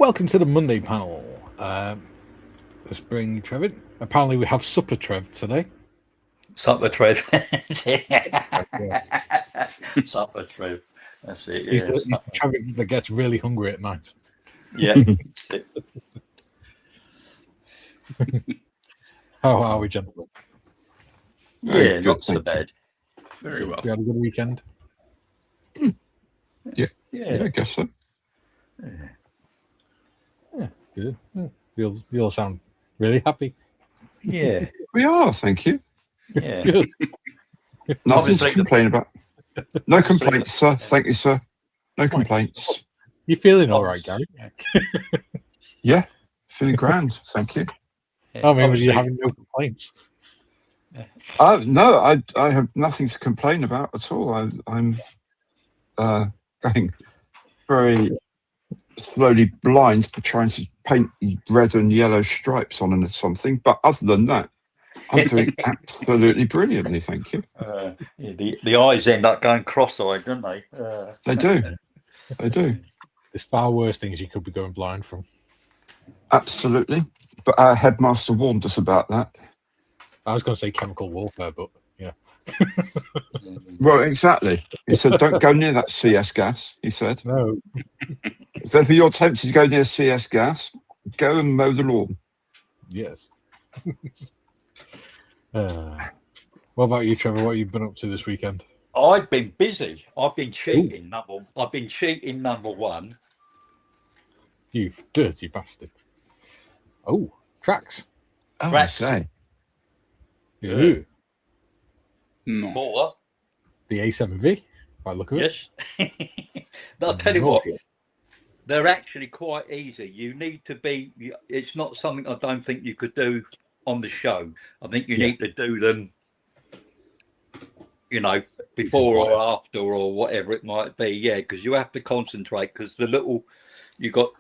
Welcome to the Monday panel. Let's bring Trev in. Apparently, we have Supper Trev today. Supper Trev. Supper Trev. That's it. Yeah. He's the Trev that gets really hungry at night. Yeah. How are we, gentlemen? Yeah, not so bad. Very well. You had a good weekend? Yeah, I guess so. Yeah, good. You all sound really happy. Yeah. We are, thank you. Yeah. Good. Nothing to complain about. No complaints, sir. Thank you, sir. No complaints. You feeling all right, Gary? Yeah, feeling grand. Thank you. I mean, you're having no complaints. No, I have nothing to complain about at all. I'm going very slowly blind, trying to paint red and yellow stripes on it or something. But other than that, I'm doing absolutely brilliantly. Thank you. The eyes end up going cross-eyed, don't they? They do. They do. There's far worse things you could be going blind from. Absolutely. But our headmaster warned us about that. I was going to say chemical warfare, but yeah. Well, exactly. He said, don't go near that CS gas, he said. No. If ever you're tempted to go near CS gas, go and mow the lawn. Yes. What about you, Trevor? What have you been up to this weekend? I've been busy. I've been cheating. I've been cheating, number one. You dirty bastard. Oh, tracks. Oh, I say. Yeah. No. What? The A7V, by the look of it. Yes. I'll tell you what, they're actually quite easy. You need to be, it's not something I don't think you could do on the show. I think you need to do them, before or after or whatever it might be. Yeah, because you have to concentrate because the little, you got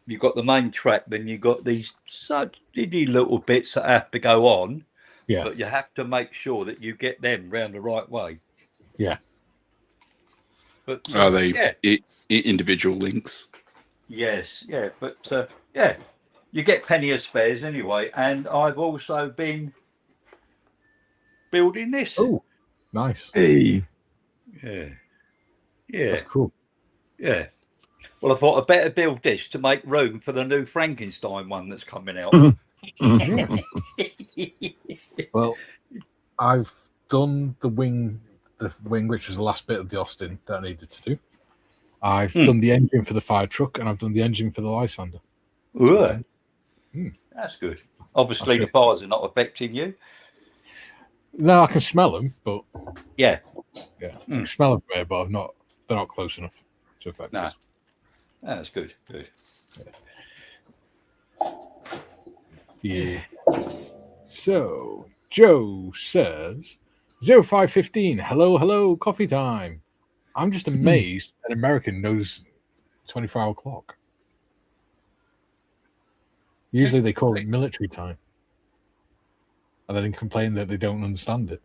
the main track, then you got these such little bits that have to go on. Yeah. But you have to make sure that you get them round the right way. Yeah. But are they individual links? Yes, yeah. But you get penny as fares anyway. And I've also been building this. Oh, nice. Hey. Yeah. That's cool. Yeah. Well, I thought I'd better build this to make room for the new Frankenstein one that's coming out. Well, I've done the wing, which was the last bit of the Austin that I needed to do. I've done the engine for the fire truck, and I've done the engine for the Lysander. Ooh. That's good. Obviously, the fires are not affecting you. No, I can smell them, but yeah, I can smell them there, but they're not close enough to affect us. That's good. Good. Yeah. So Joe says 0515. Hello, coffee time. I'm just amazed an American knows 24-hour clock. Usually they call it military time. And then complain that they don't understand it.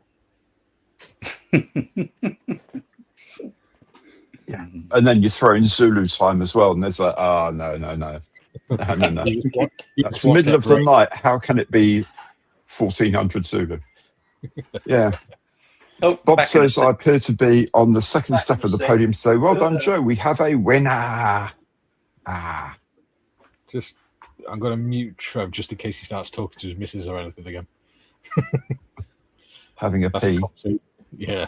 Yeah. And then you throw in Zulu time as well, and there's like, no. No. It's the middle of the night. How can it be 1400 Zulu? Yeah. Bob says I appear to be on the second step of the podium today. Well done, Joe. We have a winner. I'm going to mute Trev just in case he starts talking to his missus or anything again. Having a pee. Yeah.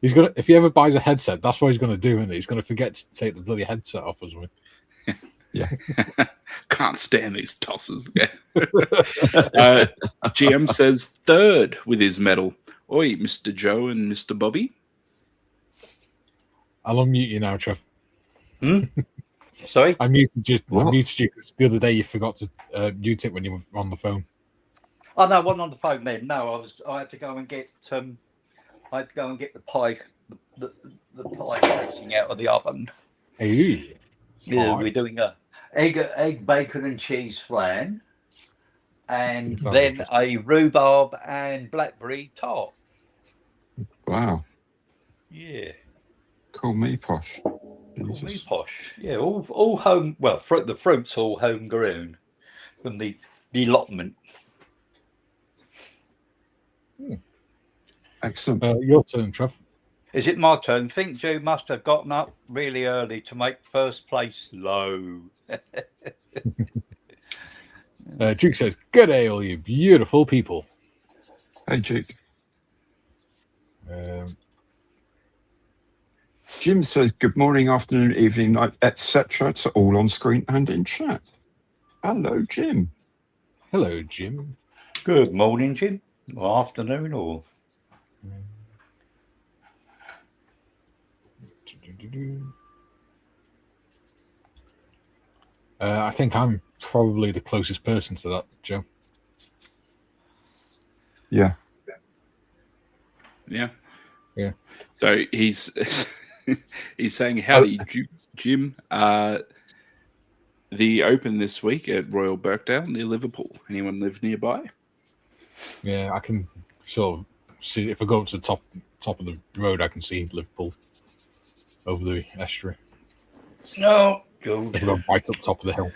He's gonna. If he ever buys a headset, that's what he's going to do, isn't he? He's going to forget to take the bloody headset off or something. Yeah. Can't stand these tosses. Yeah. GM says third with his medal. Oi, Mr. Joe and Mr. Bobby. I'll unmute you now, Trev. Sorry? I muted you because the other day you forgot to mute it when you were on the phone. Oh no, I wasn't on the phone then. No, I had to go and get the pie, the pie racing out of the oven. Hey. Yeah, we're doing a egg, bacon and cheese flan, and then a rhubarb and blackberry tart. Wow. Yeah. Call me posh. Call me posh. Yeah, all home. Well, the fruit's all homegrown from the allotment. Excellent. Your turn, Trev. Is it my turn? I think Joe must have gotten up really early to make first place low. Duke says, "Good day, all you beautiful people." Hey, Duke. Um, Jim says, good morning, afternoon, evening, night, etc. to all on screen and in chat. Hello, Jim. hello, Jim. Good morning, Jim. Or afternoon, or I think I'm probably the closest person to that, Joe. Yeah. Yeah. Yeah. So he's he's saying, howdy, Jim. The Open this week at Royal Birkdale near Liverpool. Anyone live nearby? Yeah, I can sort of see if I go up to the top of the road, I can see Liverpool over the estuary. no, good. If I go right up top of the hill.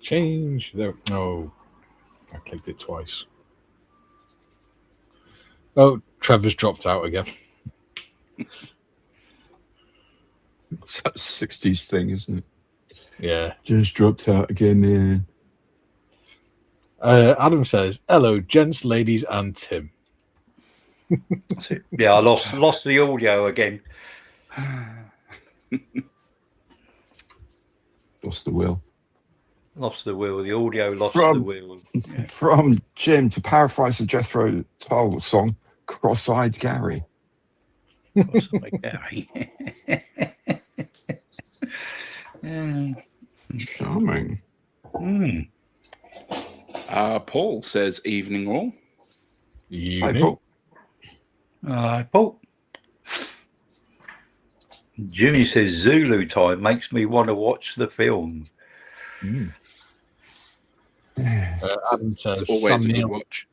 Change there. No, I clicked it twice. Oh, Trevor's dropped out again. It's that 60s thing, isn't it? Yeah. Just dropped out again, Adam says, hello, gents, ladies, and Tim. That's it. Yeah, I lost the audio again. Lost the will. Lost the wheel. The audio lost From- the wheel. Yeah. From Jim, to paraphrase the Jethro Tull song, Cross-Eyed Gary. Gary. Yeah. Charming. Mm. Paul says, evening all. Hey, Paul. Paul. Jimmy says Zulu time makes me want to watch the film. Adam says, It's always Sam a good Neill, watch.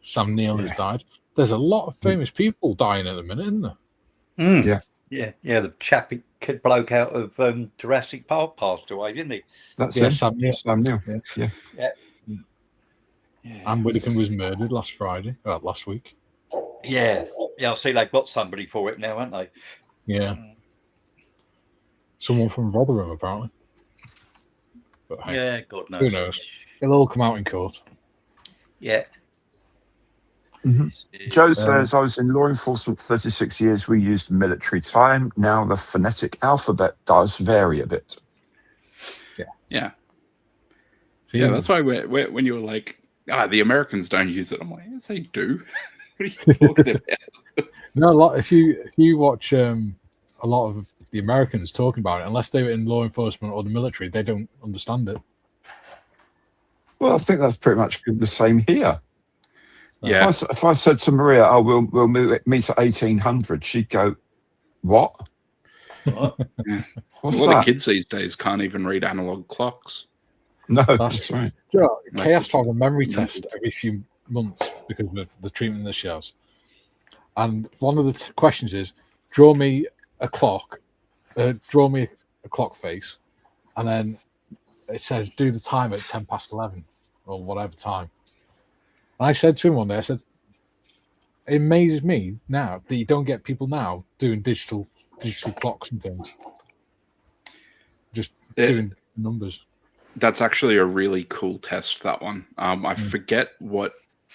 Sam Neill has died. There's a lot of famous people dying at the minute, isn't there? Mm. Yeah. The chappy kid bloke out of Jurassic Park passed away, didn't he? That's Yeah, him. Sam Neill. Sam Neill. Yeah. Anne Widdecombe was murdered last week. Yeah. I see they've got somebody for it now, haven't they? Yeah. Someone from Rotherham, apparently. But hey, Yeah, God knows. who knows? It'll all come out in court. Yeah. Joe says, I was in law enforcement 36 years. We used military time. Now the phonetic alphabet does vary a bit. Yeah. So, Yeah, that's why when you were like, the Americans don't use it. I'm like, yes, they do. What are you talking about? No, if you watch a lot of the Americans talking about it, unless they were in law enforcement or the military, they don't understand it. Well, I think that's pretty much the same here. Yeah. If I said to Maria, "Oh, we'll meet at 1800," she'd go, "What? What? What's a lot that?" of kids these days can't even read analog clocks. No, that's right. Kay has to have a memory test every few months because of the treatment that she has. And one of the questions is, draw me a clock face, and then it says do the time at 11:10 or whatever time. And I said to him one day, I said, it amazes me now that you don't get people now doing digital clocks and things. Just doing numbers. That's actually a really cool test, that one. I forget what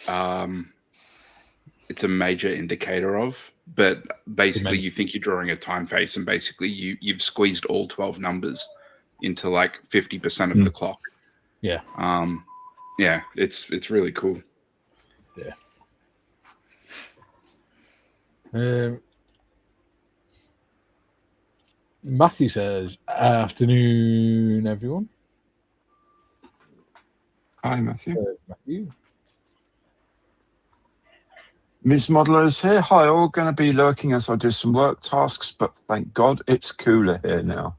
it's a major indicator of, but basically you think you're drawing a time face, and basically you've squeezed all 12 numbers into like 50% of the clock. Yeah. Yeah, it's really cool. Yeah. Matthew says, afternoon, everyone. Hi, Matthew. Matthew. Ms. Modeler is here. Hi, all. Going to be lurking as I do some work tasks, but thank God it's cooler here now.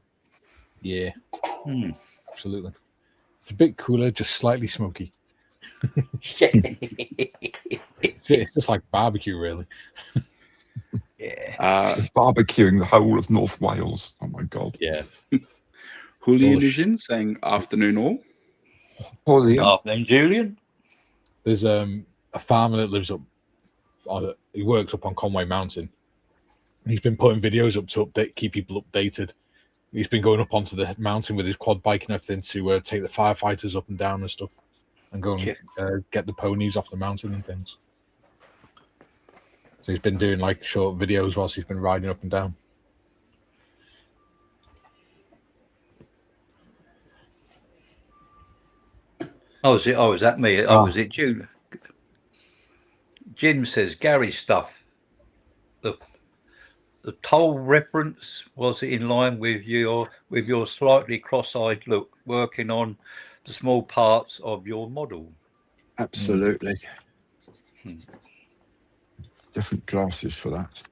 Yeah. Absolutely. It's a bit cooler, just slightly smoky. It's just like barbecue, really. Yeah. Barbecuing the whole of North Wales. Oh my God. Yeah. Julian Oh, is in saying afternoon all. Holy Afternoon, Julian. There's a farmer that lives up. He works up on Conway Mountain. He's been putting videos up to keep people updated. He's been going up onto the mountain with his quad bike and everything to take the firefighters up and down and stuff, and go and get the ponies off the mountain and things. So he's been doing like short videos whilst he's been riding up and down. Oh, is it? Oh, is that me? Oh, is it June? Jim says Gary stuff. The toll reference, was it in line with your slightly cross-eyed look, working on the small parts of your model? Absolutely. Different glasses for that.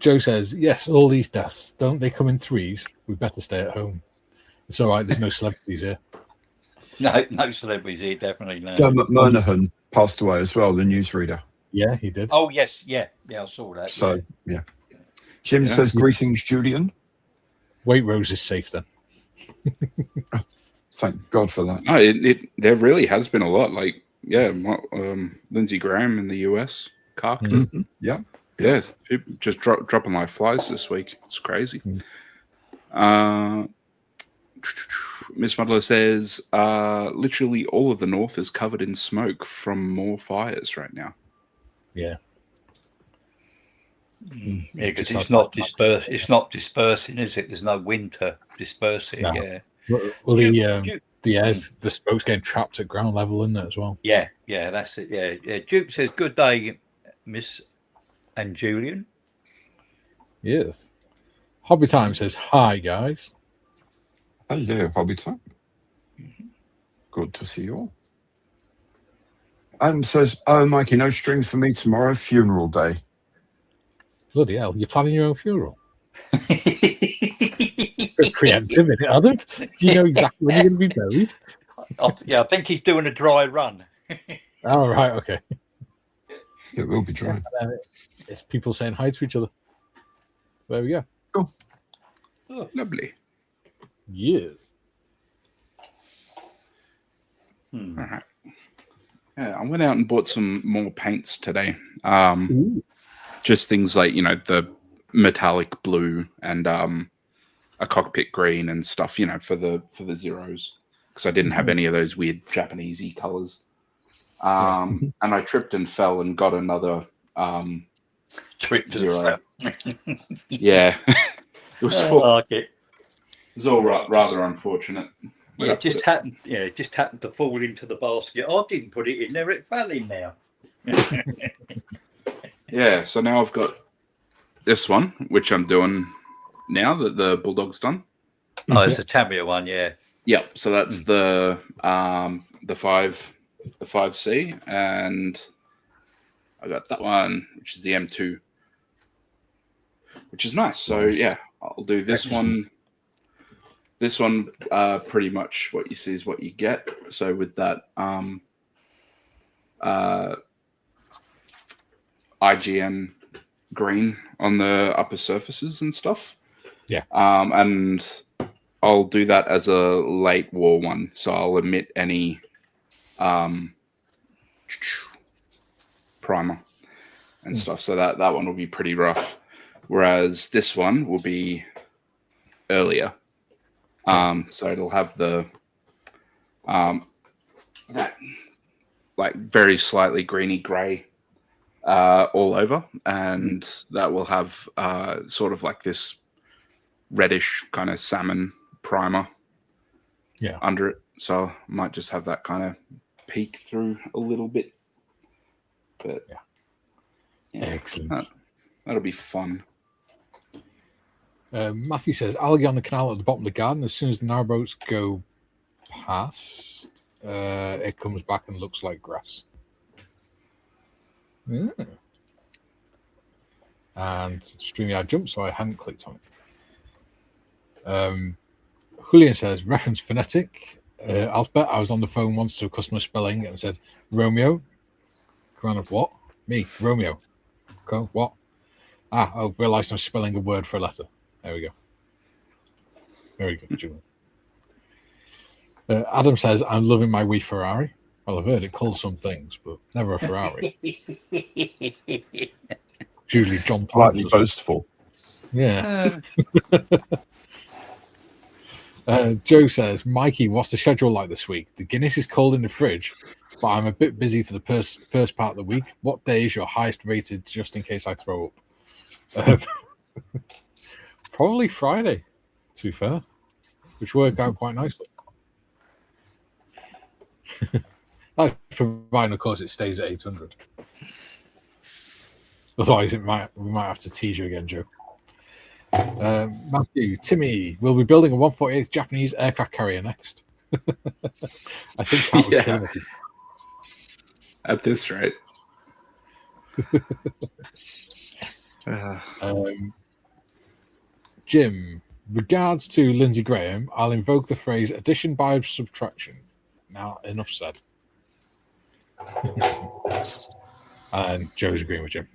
Joe says, yes, all these deaths, don't they come in threes? We better stay at home. It's all right, there's no celebrities here. No celebrities here, definitely no. Dermot Murnahan passed away as well, the newsreader. Yeah, he did. Oh, yes, yeah, I saw that. So, yeah. Jim says, greetings, Julian. Waitrose is safe then. Thank God for that. Oh, there really has been a lot. Like, Lindsey Graham in the US, Cark. Mm-hmm. Yeah. Yeah, people just dropping like flies this week. It's crazy. Miss Muddler says, literally all of the north is covered in smoke from more fires right now. Yeah. Yeah, because it's not dispersed. It's not dispersing, is it? There's no wind to disperse it. No. Yeah. Well, the smoke's getting trapped at ground level, isn't it, as well? Yeah, that's it. Yeah. Duke says, good day, Miss and Julian. Yes. Hobby Time says, hi, guys. Hello, Hobby Time. Good to see you all. And says, oh, Mikey, no strings for me tomorrow, funeral day. Bloody hell, you're planning your own funeral? Bit preemptive, isn't it, Adam? Do you know exactly when you're going to be buried? I think he's doing a dry run. Oh, right, okay. It will be dry. It's people saying hi to each other. There we go. Cool. Oh, lovely. Yes. All right. Yeah, I went out and bought some more paints today. Just things like, the metallic blue and a cockpit green and stuff, for the zeros, because I didn't have any of those weird Japanesey colors. And I tripped and fell and got another zero. Yeah, it was all rather unfortunate. Yeah, it just happened. Yeah, it just happened to fall into the basket. I didn't put it in there; it fell in now. Yeah, so now I've got this one, which I'm doing now that the Bulldog's done. Oh, it's a Tamiya one, yeah. Yep. So that's the 5C, and I got that one, which is the M2, which is nice. So yeah, I'll do this one. This one, pretty much what you see is what you get. So with that IGN green on the upper surfaces and stuff. Yeah. And I'll do that as a late war one. So I'll omit any primer and stuff. So that one will be pretty rough. Whereas this one will be earlier. So it'll have the that like very slightly greeny grey all over, and that will have sort of like this reddish kind of salmon primer under it. So I might just have that kind of peek through a little bit. But yeah. Excellent. That'll be fun. Matthew says, algae on the canal at the bottom of the garden. As soon as the narrowboats go past, it comes back and looks like grass. And StreamYard jumped, so I hadn't clicked on it. Julian says, reference phonetic. Alphabet, I was on the phone once to a customer spelling and said, Romeo. Kind of what? Me, Romeo. Okay, what? I realised I'm spelling a word for a letter. There we go. Very good, Julian. Adam says, I'm loving my wee Ferrari. Well, I've heard it called some things, but never a Ferrari. It's usually John Slightly Thomas. boastful. Yeah. Joe says, Mikey, what's the schedule like this week? The Guinness is cold in the fridge, but I'm a bit busy for the first part of the week. What day is your highest rated, just in case I throw up? Probably Friday, to be fair, which worked out quite nicely. That's providing, of course, it stays at 800. Otherwise, we might have to tease you again, Joe. Matthew, Timmy, we'll be building a 148th Japanese aircraft carrier next. I think that would kill me. At this rate. Jim, regards to Lindsey Graham, I'll invoke the phrase addition by subtraction. Now, enough said. And Joe's agreeing with Jim.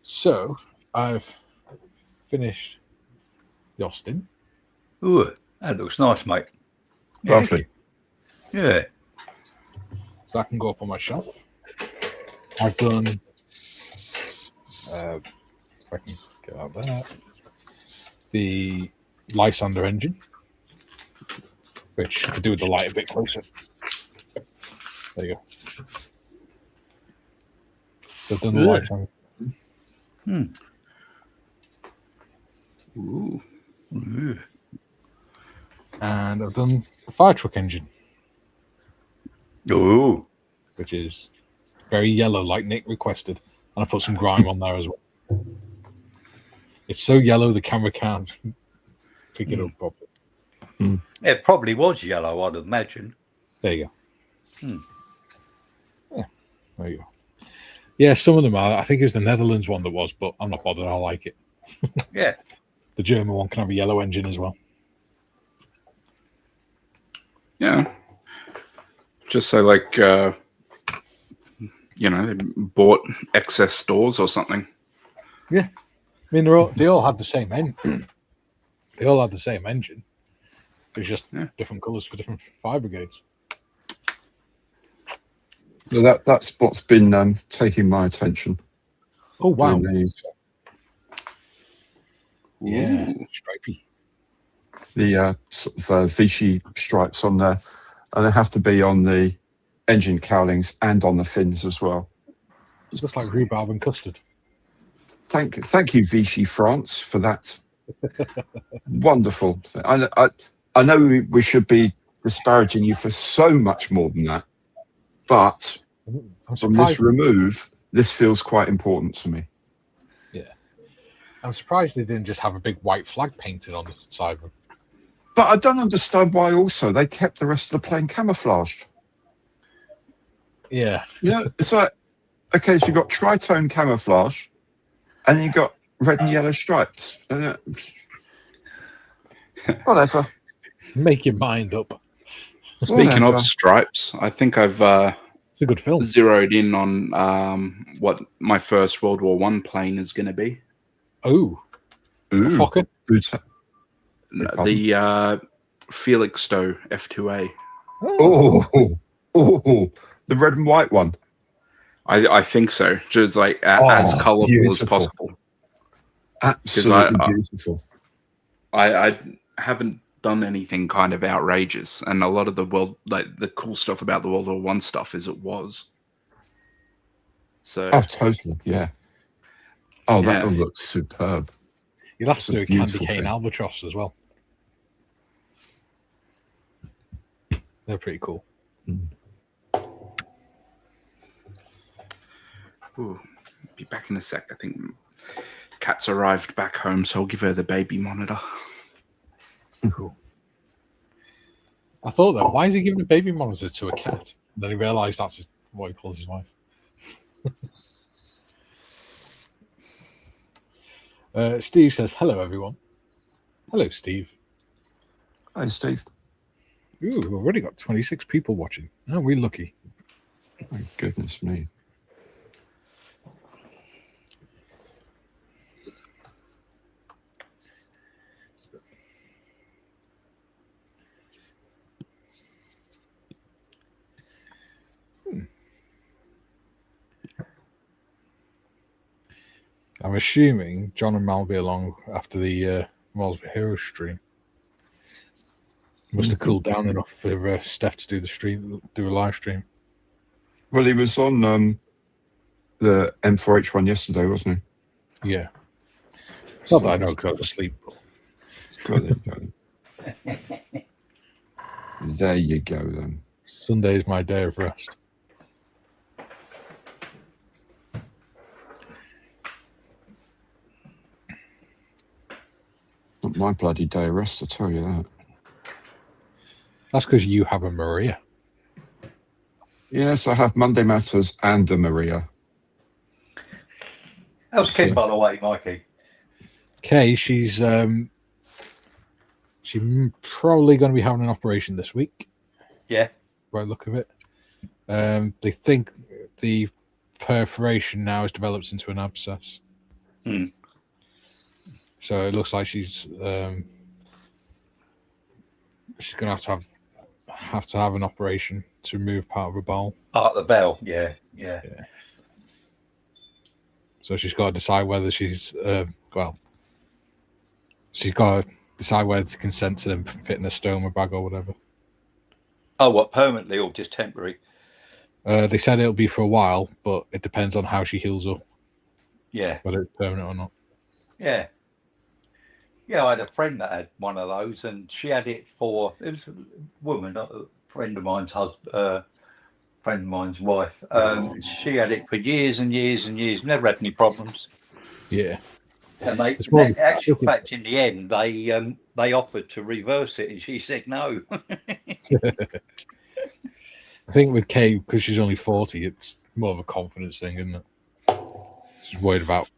So, I've finished the Austin. Ooh, that looks nice, mate. Lovely. Yeah. So I can go up on my shelf. I've done, if I can get out there, the Lysander engine, which I could do with the light a bit closer. There you go. So I've done the Lysander. Ooh. And I've done the fire truck engine, Ooh. which is very yellow, like Nick requested. And I put some grime on there as well. It's so yellow the camera can't pick it up properly. It probably was yellow, I'd imagine. There you go. Yeah, there you go. Yeah, some of them are. I think it was the Netherlands one that was, but I'm not bothered. I like it. Yeah. The German one can have a yellow engine as well. Yeah. Just so, like, they bought excess stores or something. Yeah. I mean, they all had the same engine. They all had the same engine. It's just different colours for different fire brigades. So that's what's been taking my attention. Oh, wow. Yeah. Stripey. The sort of Vichy stripes on there, and they have to be on the engine cowlings and on the fins as well. It's just like rhubarb and custard. Thank you, Vichy France, for that. Wonderful. I know we should be disparaging you for so much more than that, but from this remove, this feels quite important to me. Yeah. I'm surprised they didn't just have a big white flag painted on the side of them. But I don't understand why also they kept the rest of the plane camouflaged. Yeah. It's like, okay, so you've got tritone camouflage, and you've got red and yellow stripes. Whatever. Make your mind up. Speaking of stripes, I think I've it's a good film. Zeroed in on what my first World War I plane is going to be. Oh. Fokker? The Felixstowe F2A. Oh, the red and white one. I think so. Just like as colourful as possible. Absolutely beautiful. I haven't done anything kind of outrageous, and a lot of the cool stuff about the World War I stuff is it was. So totally, yeah. Oh, that looks superb. You'll have to do a candy cane albatross as well. They're pretty cool. Ooh, be back in a sec. I think Kat's arrived back home, so I'll give her the baby monitor. Cool. I thought that. Why is he giving a baby monitor to a cat? And then he realised that's what he calls his wife. Steve says, hello, everyone. Hello, Steve. Hi, Steve. Ooh, we've already got 26 people watching. Are we lucky? My goodness me. I'm assuming John and Mal will be along after the Miles Hero stream. Must have cooled down enough for Steph to do a live stream. Well, he was on the M4H1 yesterday, wasn't Yeah. he? Not that I know because I was asleep. Well, there you go. There you go, then. Sunday is my day of rest. Not my bloody day of rest, I tell you that. That's because you have a Maria. Yes, I have Monday Matters and a Maria. How's Kim, by the way, Mikey? Kay, she's probably going to be having an operation this week. Yeah. By the look of it. They think the perforation now has developed into an abscess. So it looks like she's going to have to have an operation to remove part of her bowel. Part of the bell, yeah. So she's got to decide whether she's she's got to decide whether to consent to them fitting a stoma bag or whatever. Oh, what, permanently or just temporary? They said it'll be for a while, but it depends on how she heals up. Yeah. Whether it's permanent or not. Yeah. Yeah, I had a friend that had one of those, and she had it for, it was a woman, not a friend of mine's husband, friend of mine's wife. She had it for years and years and years, never had any problems. Yeah. And they actual fact, in the end, they offered to reverse it, and she said no. I think with Kay, because she's only 40, it's more of a confidence thing, isn't it? She's worried about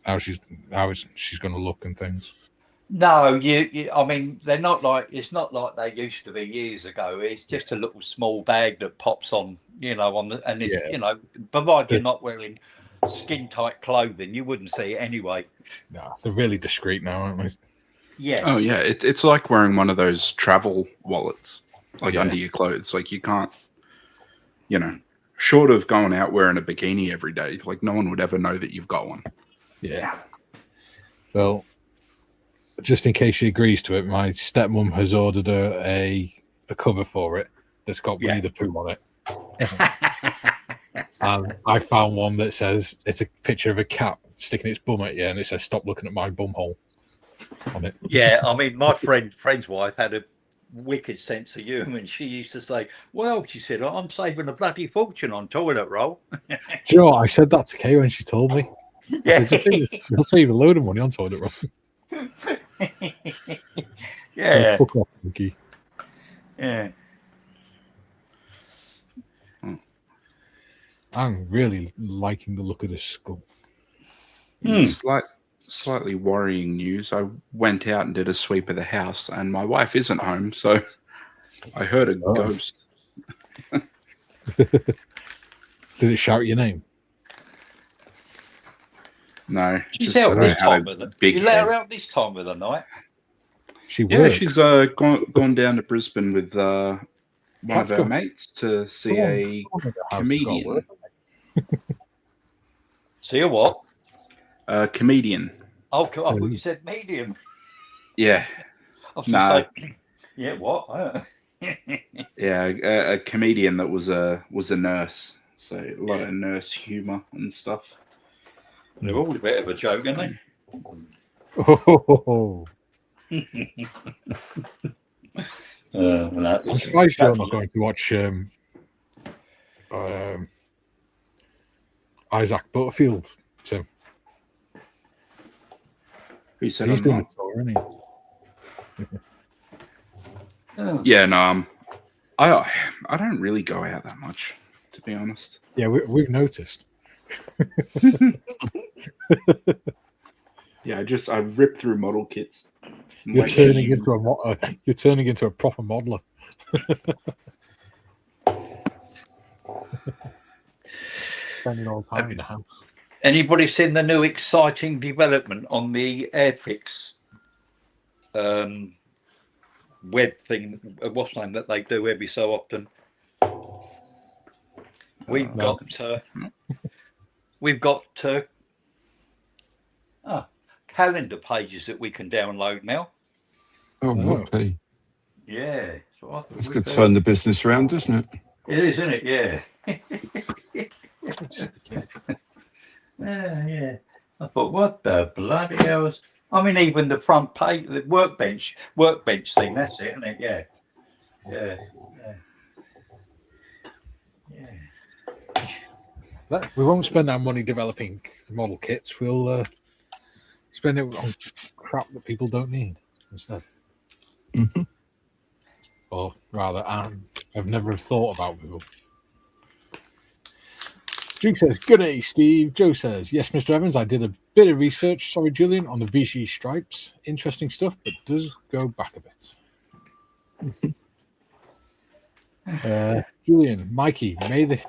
how she's going to look and things. No, I mean, they're not like, it's not like they used to be years ago. It's just a little small bag that pops on, provided you're not wearing skin tight clothing, you wouldn't see it anyway. No, they're really discreet now, aren't they? Yeah. Oh yeah, it's like wearing one of those travel wallets, like under your clothes. Like you can't, short of going out wearing a bikini every day, like no one would ever know that you've got one. Yeah. Well, just in case she agrees to it, my stepmom has ordered her a cover for it that's got Winnie the Pooh on it. And I found one that says it's a picture of a cat sticking its bum at you, and it says "Stop looking at my bum hole" on it. Yeah, I mean, my friend's wife had a wicked sense of humour, and she used to say, "Well," she said, "I'm saving a bloody fortune on toilet roll." Do you know what? I said that to Kay when she told me. Yeah, you'll save a load of money on toilet roll. Yeah. Fuck off, Mickey. Yeah. I'm really liking the look of this skull. Slightly worrying news. I went out and did a sweep of the house, and my wife isn't home, so I heard a ghost. Did it shout your name? No. She's out this time of the big You let her out this time of the night? She works. She's gone down to Brisbane with one of her mates to see a comedian. See a what? A comedian. Oh, I thought you said medium. Yeah. I was gonna say, yeah, what? Yeah, a comedian that was a nurse. So a lot of nurse humour and stuff. They're all a bit of a joke, aren't they? Oh. I'm surprised you're not going to watch Isaac Butterfield, Tim. Who said he's I'm doing not? a tour, isn't he? Yeah, no, I don't really go out that much, to be honest. Yeah, we've noticed. Yeah, I've ripped through model kits. You're turning into a proper modeler. Spending all the time in the house. Anybody seen the new exciting development on the Airfix web thing? What's the name that they do every so often? We've got calendar pages that we can download now. Oh, whoopee. Yeah, It's good to turn the business around, isn't it? It is, isn't it? Yeah. Yeah. I thought, what the bloody hell? I mean, even the front page, the workbench thing. That's it, isn't it? Yeah. We won't spend our money developing model kits. We'll spend it on crap that people don't need instead. Mm-hmm. Or rather, I've never thought about people. Duke says, "Good day, Steve." Joe says, "Yes, Mr. Evans, I did a bit of research. Sorry, Julian, on the Vichy stripes. Interesting stuff, but does go back a bit." Julian, Mikey, maybe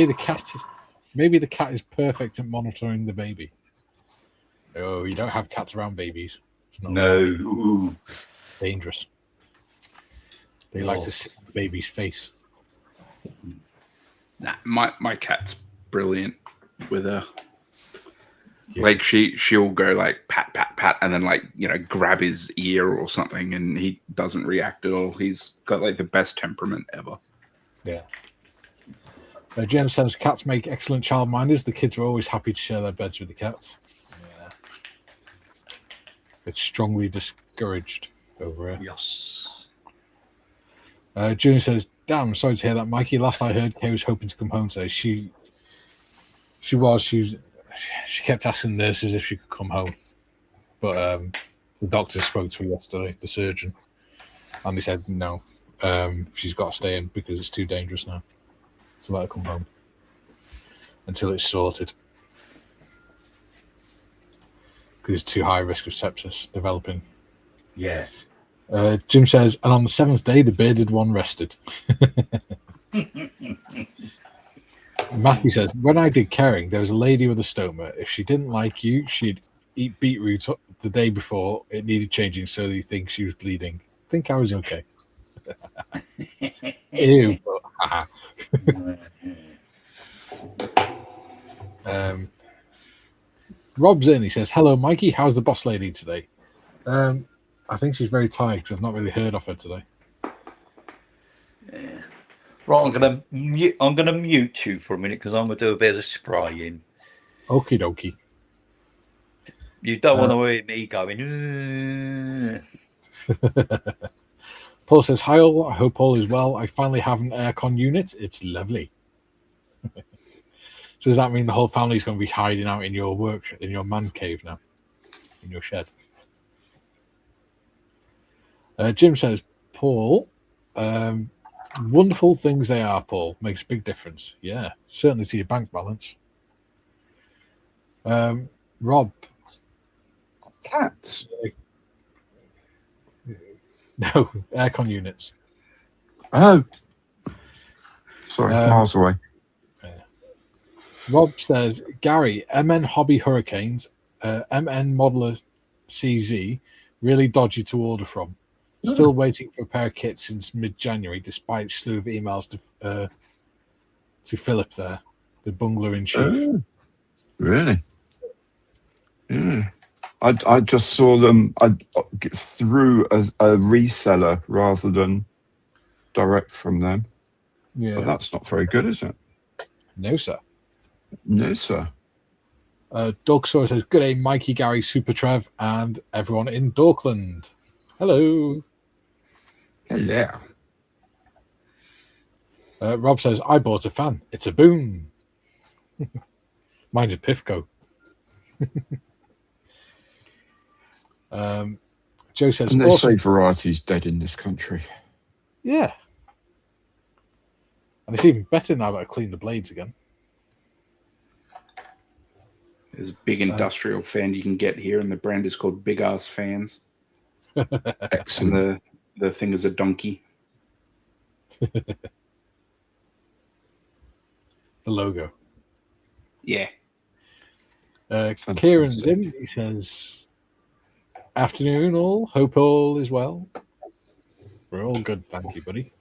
the cat is perfect at monitoring the baby. Oh, you don't have cats around babies. It's not No. dangerous. They like to sit on the baby's face. Nah, my cat's brilliant with her. Yeah. Like she'll go like pat pat pat and then like grab his ear or something and he doesn't react at all. He's got like the best temperament ever. Yeah. Jem says cats make excellent childminders. The kids are always happy to share their beds with the cats. Yeah. It's strongly discouraged over here. Yes. Junior says, "Damn, sorry to hear that, Mikey. Last I heard, Kay was hoping to come home today. She kept asking nurses if she could come home, but the doctor spoke to her yesterday, the surgeon, and he said no. She's got to stay in because it's too dangerous now to let her come home until it's sorted because it's too high risk of sepsis developing." Yeah. Jim says, "And on the 7th day, the bearded one rested." Matthew says, "When I did caring, there was a lady with a stoma. If she didn't like you, she'd eat beetroot the day before it needed changing so you think she was bleeding. Think I was okay." Ew. Rob's in. He says, "Hello, Mikey. How's the boss lady today?" I think she's very tired because I've not really heard of her today. Yeah. Right, I'm gonna mute you for a minute because I'm gonna do a bit of spraying. Okie dokie. You don't want to hear me going. Paul says, "Hi all. I hope all is well. I finally have an aircon unit. It's lovely." So does that mean the whole family's going to be hiding out in your in your man cave now, in your shed? Jim says, "Paul, wonderful things they are, Paul. Makes a big difference. Yeah, certainly to your bank balance." Rob. Cats? No, aircon units. Oh. Sorry, miles away. Rob says, "Gary, MN Hobby Hurricanes, MN Modeler CZ, really dodgy to order from. Still waiting for a pair of kits since mid-January, despite a slew of emails to Philip there, the bungler in chief." Really? Yeah. I just saw them through a reseller rather than direct from them. Yeah. But that's not very good, is it? No, sir. No, sir. Doug Sawyer says, "Good day, Mikey, Gary, Super Trev, and everyone in Dorkland. Hello." Hello. Rob says, "I bought a fan. It's a boom." Mine's a Pifco. Joe says, "And they awesome. say variety's dead in this country." Yeah. And it's even better now that I cleaned the blades again. There's a big industrial fan you can get here, and the brand is called Big Ass Fans. Excellent. And the thing is a donkey. The logo. Yeah. Kieran's in. He says, "Afternoon, all. Hope all is well. We're all good, thank you, buddy."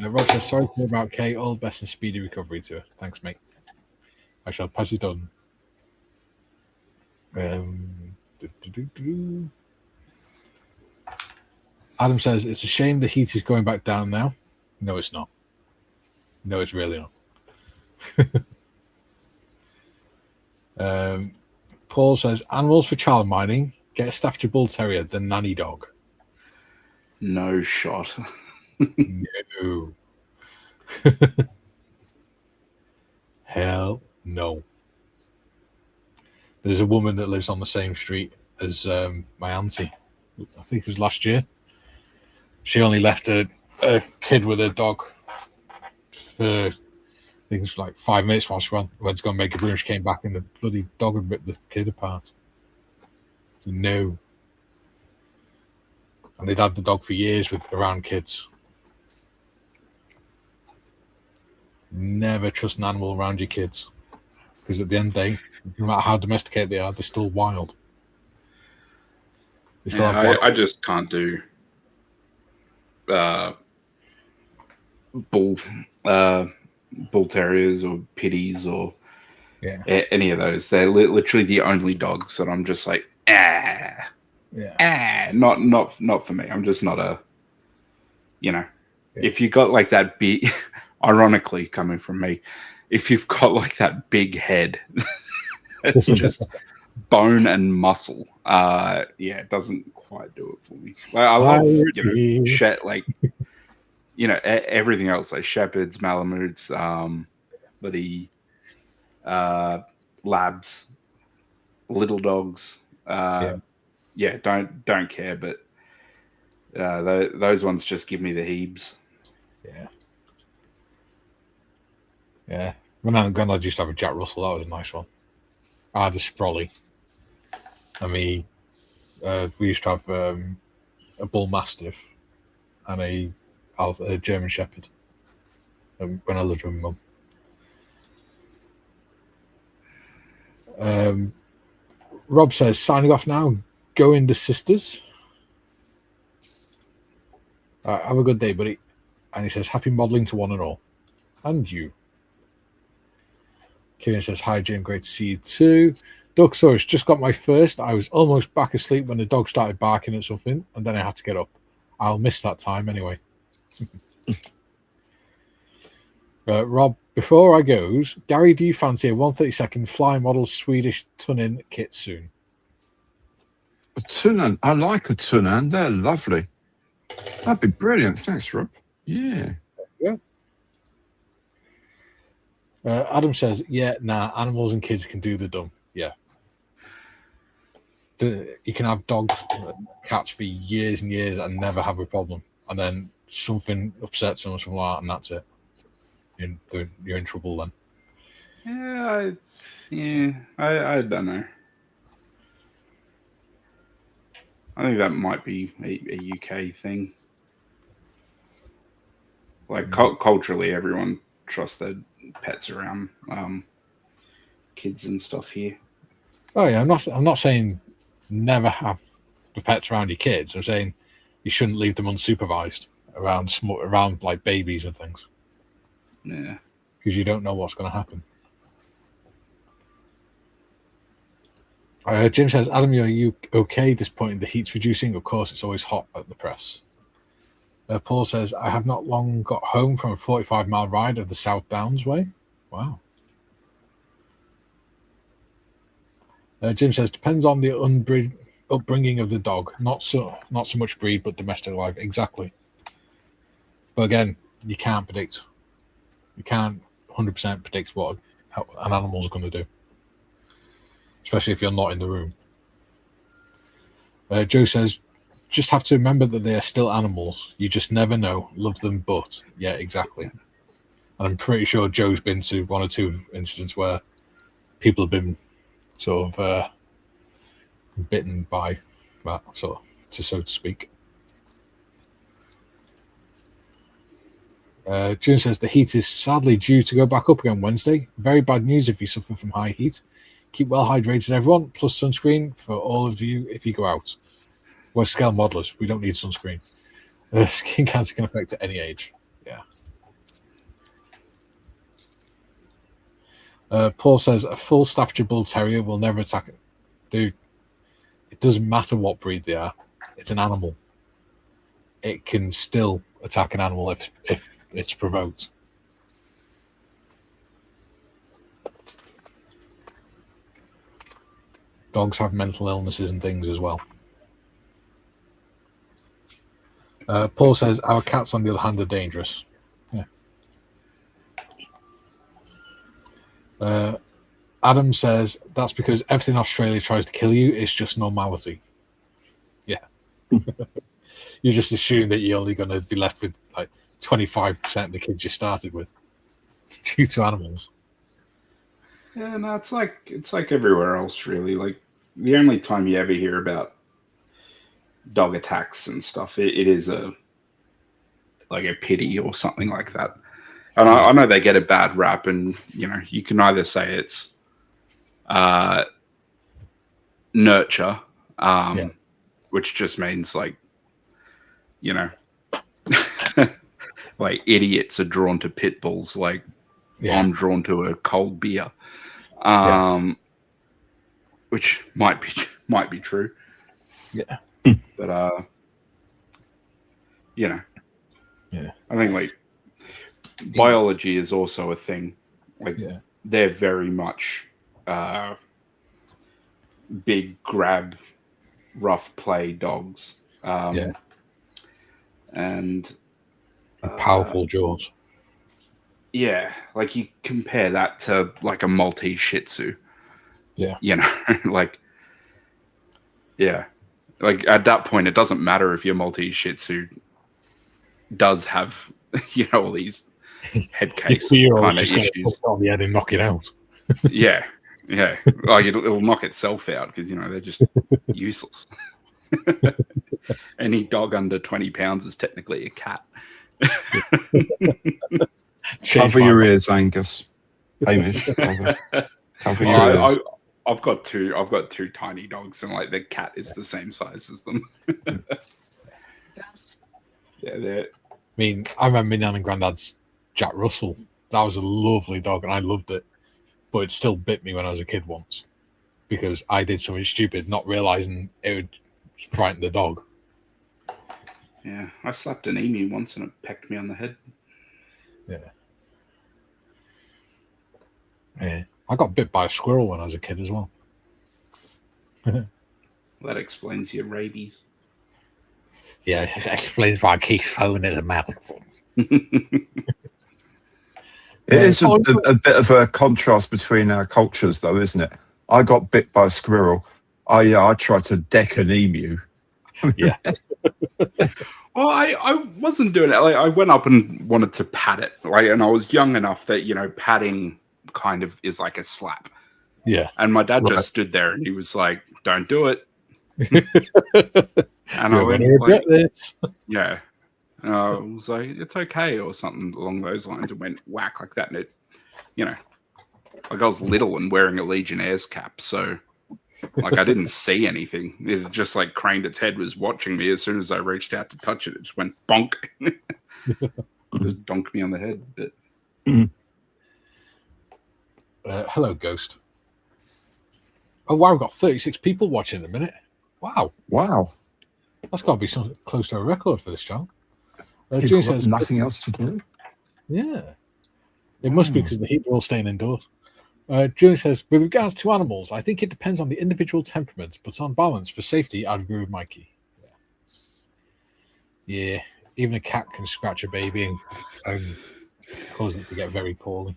Rob says, "Sorry to hear about Kate. All best and speedy recovery to her. Thanks, mate. I shall pass it on." Adam says, "It's a shame the heat is going back down now." No, it's not. No, it's really not. Paul says, "Animals for child mining. Get a Staffordshire Bull Terrier, the nanny dog." No shot. No. Hell no. There's a woman that lives on the same street as my auntie. I think it was last year. She only left a kid with a dog for, I think it was like 5 minutes while she went to go and make a brew. She came back and the bloody dog had ripped the kid apart. So no. And they'd had the dog for years around kids. Never trust an animal around your kids. Because at the end of the day, no matter how domesticated they are, they're still wild. They still have wild. I just can't do bull terriers or pitties or any of those. They're literally the only dogs that I'm just like, not for me. I'm just not a, if you got like that big, ironically coming from me, if you've got like that big head, it's just bone and muscle. It doesn't quite do it for me. Like, I love everything else, like shepherds, malamutes, labs, little dogs. Don't care, but those ones just give me the heebs. Yeah. When I used to have a Jack Russell. That was a nice one. I had a Sprolly. We used to have a Bull Mastiff and a German Shepherd when I lived with my mum. Rob says, "Signing off now. Go in the sisters." Have a good day, buddy. And he says, "Happy modelling to one and all." And you. Kieran says, "Hi, Jim. Great to see you too." Doug Soros, "Just got my first. I was almost back asleep when the dog started barking at something, and then I had to get up. I'll miss that time anyway." Rob, "Before I goes, Gary, do you fancy a 132nd fly model Swedish Tunnan kit soon?" A Tunnan. I like a Tunnan. They're lovely. That'd be brilliant. Thanks, Rob. Yeah. Adam says, animals and kids can do the dumb. Yeah. You can have dogs, cats for years and years and never have a problem. And then something upsets them or something like that, and that's it. You're in trouble then. I don't know. I think that might be a UK thing. Like culturally, everyone trusts their pets around kids and stuff here. Oh yeah, I'm not saying never have the pets around your kids. I'm saying you shouldn't leave them unsupervised around like babies and things. Yeah, because you don't know what's going to happen. Jim says, "Adam, are you okay? Disappointing the heat's reducing. Of course, it's always hot at the press." Paul says, "I have not long got home from a 45-mile ride of the South Downs way." Wow. Jim says, "Depends on the upbringing of the dog. Not so much breed, but domestic life." Exactly. But again, you can't predict. You can't 100% predict what an animal is going to do, especially if you're not in the room. Joe says, "Just have to remember that they are still animals. You just never know. Love them, but..." Yeah, exactly. And I'm pretty sure Joe's been to one or two instances where people have been sort of bitten by that, so to speak. June says the heat is sadly due to go back up again Wednesday. Very bad news if you suffer from high heat. Keep well hydrated, everyone, plus sunscreen for all of you if you go out. We're scale modelers. We don't need sunscreen. Skin cancer can affect at any age. Yeah. Paul says a full Staffordshire Bull Terrier will never attack it. Dude, it doesn't matter what breed they are. It's an animal. It can still attack an animal if it's provoked. Dogs have mental illnesses and things as well. Paul says our cats, on the other hand, are dangerous. Yeah. Adam says that's because everything Australia tries to kill you is just normality. Yeah. You just assume that you're only going to be left with like 25% of the kids you started with due to animals. Yeah, no, it's like everywhere else, really. Like the only time you ever hear about dog attacks and stuff, it is a pity or something like that. And I know they get a bad rap, and you can either say it's nurture, which just means like like idiots are drawn to pit bulls, like I'm drawn to a cold beer, which might be true. Yeah, but I think like biology is also a thing. Like they're very much big grab, rough play dogs. And powerful jaws. Yeah, like you compare that to like a Maltese Shih Tzu. Yeah. Like at that point, it doesn't matter if your Maltese Shih Tzu does have, all these head case kind of issues. On the head and knock it out. Yeah. Like it'll knock itself out because, they're just useless. Any dog under 20 pounds is technically a cat. Cover your ears, Angus. Hamish. Cover your ears. I've got two tiny dogs, and like the cat is the same size as them. I mean, I remember my nan and granddad's Jack Russell. That was a lovely dog, and I loved it. But it still bit me when I was a kid once because I did something stupid, not realizing it would frighten the dog. Yeah, I slapped an emu once, and it pecked me on the head. Yeah, I got bit by a squirrel when I was a kid as well. That explains your rabies. Yeah, it explains why I keep foaming at the mouth. It is a bit of a contrast between our cultures, though, isn't it? I got bit by a squirrel. I tried to deck an emu. Yeah. Well, I wasn't doing it. Like, I went up and wanted to pat it, and I was young enough that patting kind of is like a slap. Yeah. And my dad just stood there and he was like, "Don't do it." And I went, regret this. Yeah. And I was like, "It's okay," or something along those lines, and went whack like that. And it, like I was little and wearing a Legionnaires cap, so like I didn't see anything. It just like craned its head, was watching me. As soon as I reached out to touch it, it just went bonk. Just donked me on the head. But hello, Ghost. Oh wow, we've got 36 people watching in a minute. Wow. That's got to be something close to a record for this channel. June says nothing else to do. Yeah, it must be because the heat are all staying indoors. June says, with regards to animals, I think it depends on the individual temperament, but on balance, for safety, I'd agree with Mikey. Yeah, even a cat can scratch a baby and cause it to get very poorly.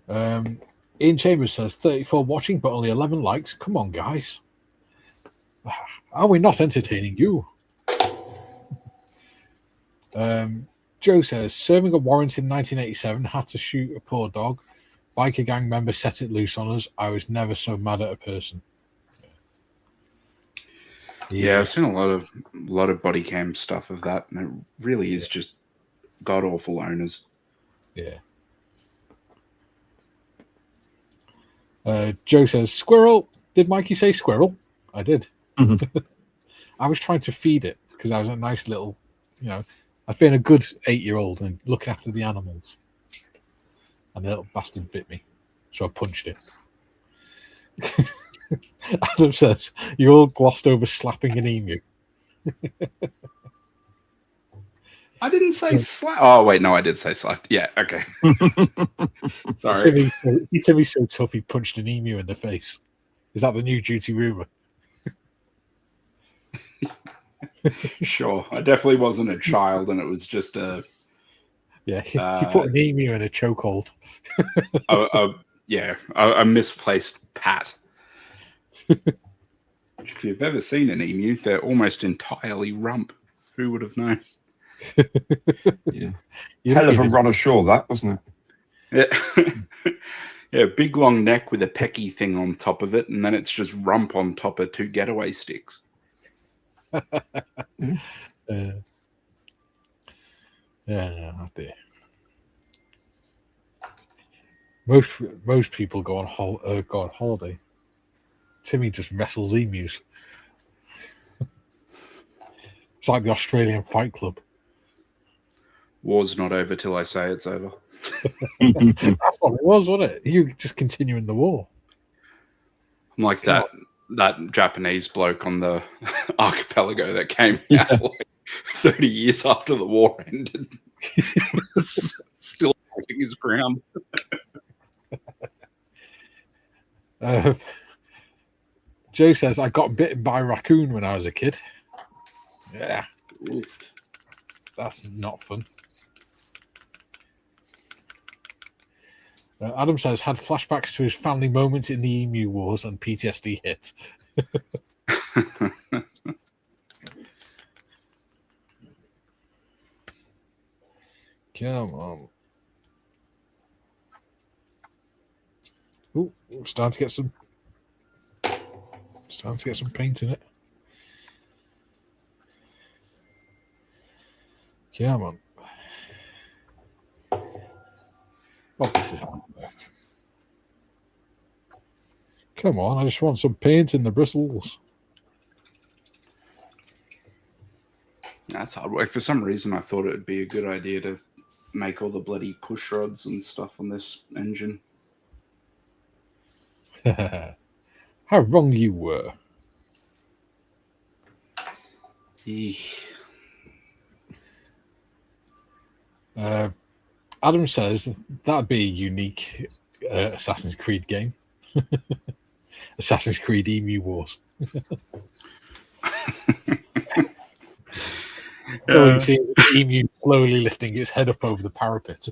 Ian Chambers says, 34 watching, but only 11 likes. Come on, guys. Are we not entertaining you? Joe says, serving a warrant in 1987, had to shoot a poor dog. Biker gang member set it loose on us. I was never so mad at a person. Yeah, I've seen a lot of body cam stuff of that, and it really is just god awful owners. Yeah. Joe says, "Squirrel." Did Mikey say squirrel? I did. I was trying to feed it because I was a nice little, I've been a good 8-year-old and looking after the animals. And the little bastard bit me, so I punched it. Adam says, "You all glossed over slapping an emu." I didn't say slap. Oh, wait, no, I did say slap. Yeah, okay. Sorry. Timmy's so tough he punched an emu in the face. Is that the new duty rumour? Sure. I definitely wasn't a child, and it was just a... Yeah, he put an emu in a chokehold. a misplaced pat. If you've ever seen an emu, they're almost entirely rump. Who would have known? Yeah. Hell of a run ashore, that, wasn't it? Yeah. Yeah, big long neck with a pecky thing on top of it, and then it's just rump on top of 2 getaway sticks. Yeah, dear. Most people go on holiday. Timmy just wrestles emus. It's like the Australian Fight Club. War's not over till I say it's over. That's what it was, wasn't it? You just continuing the war. I'm like that Japanese bloke on the archipelago that came out like 30 years after the war ended. Still holding his ground. Joe says, "I got bitten by a raccoon when I was a kid." Yeah. Oof. That's not fun. Adam says, "Had flashbacks to his family moments in the Emu Wars and PTSD hit." Come on. Ooh, starting to get some paint in it. Come on. Oh, this is hard work. Come on, I just want some paint in the bristles. That's hard work. For some reason, I thought it would be a good idea to make all the bloody push rods and stuff on this engine. How wrong you were. Adam says that'd be a unique Assassin's Creed game. Assassin's Creed Emu Wars. You see the emu slowly lifting its head up over the parapet.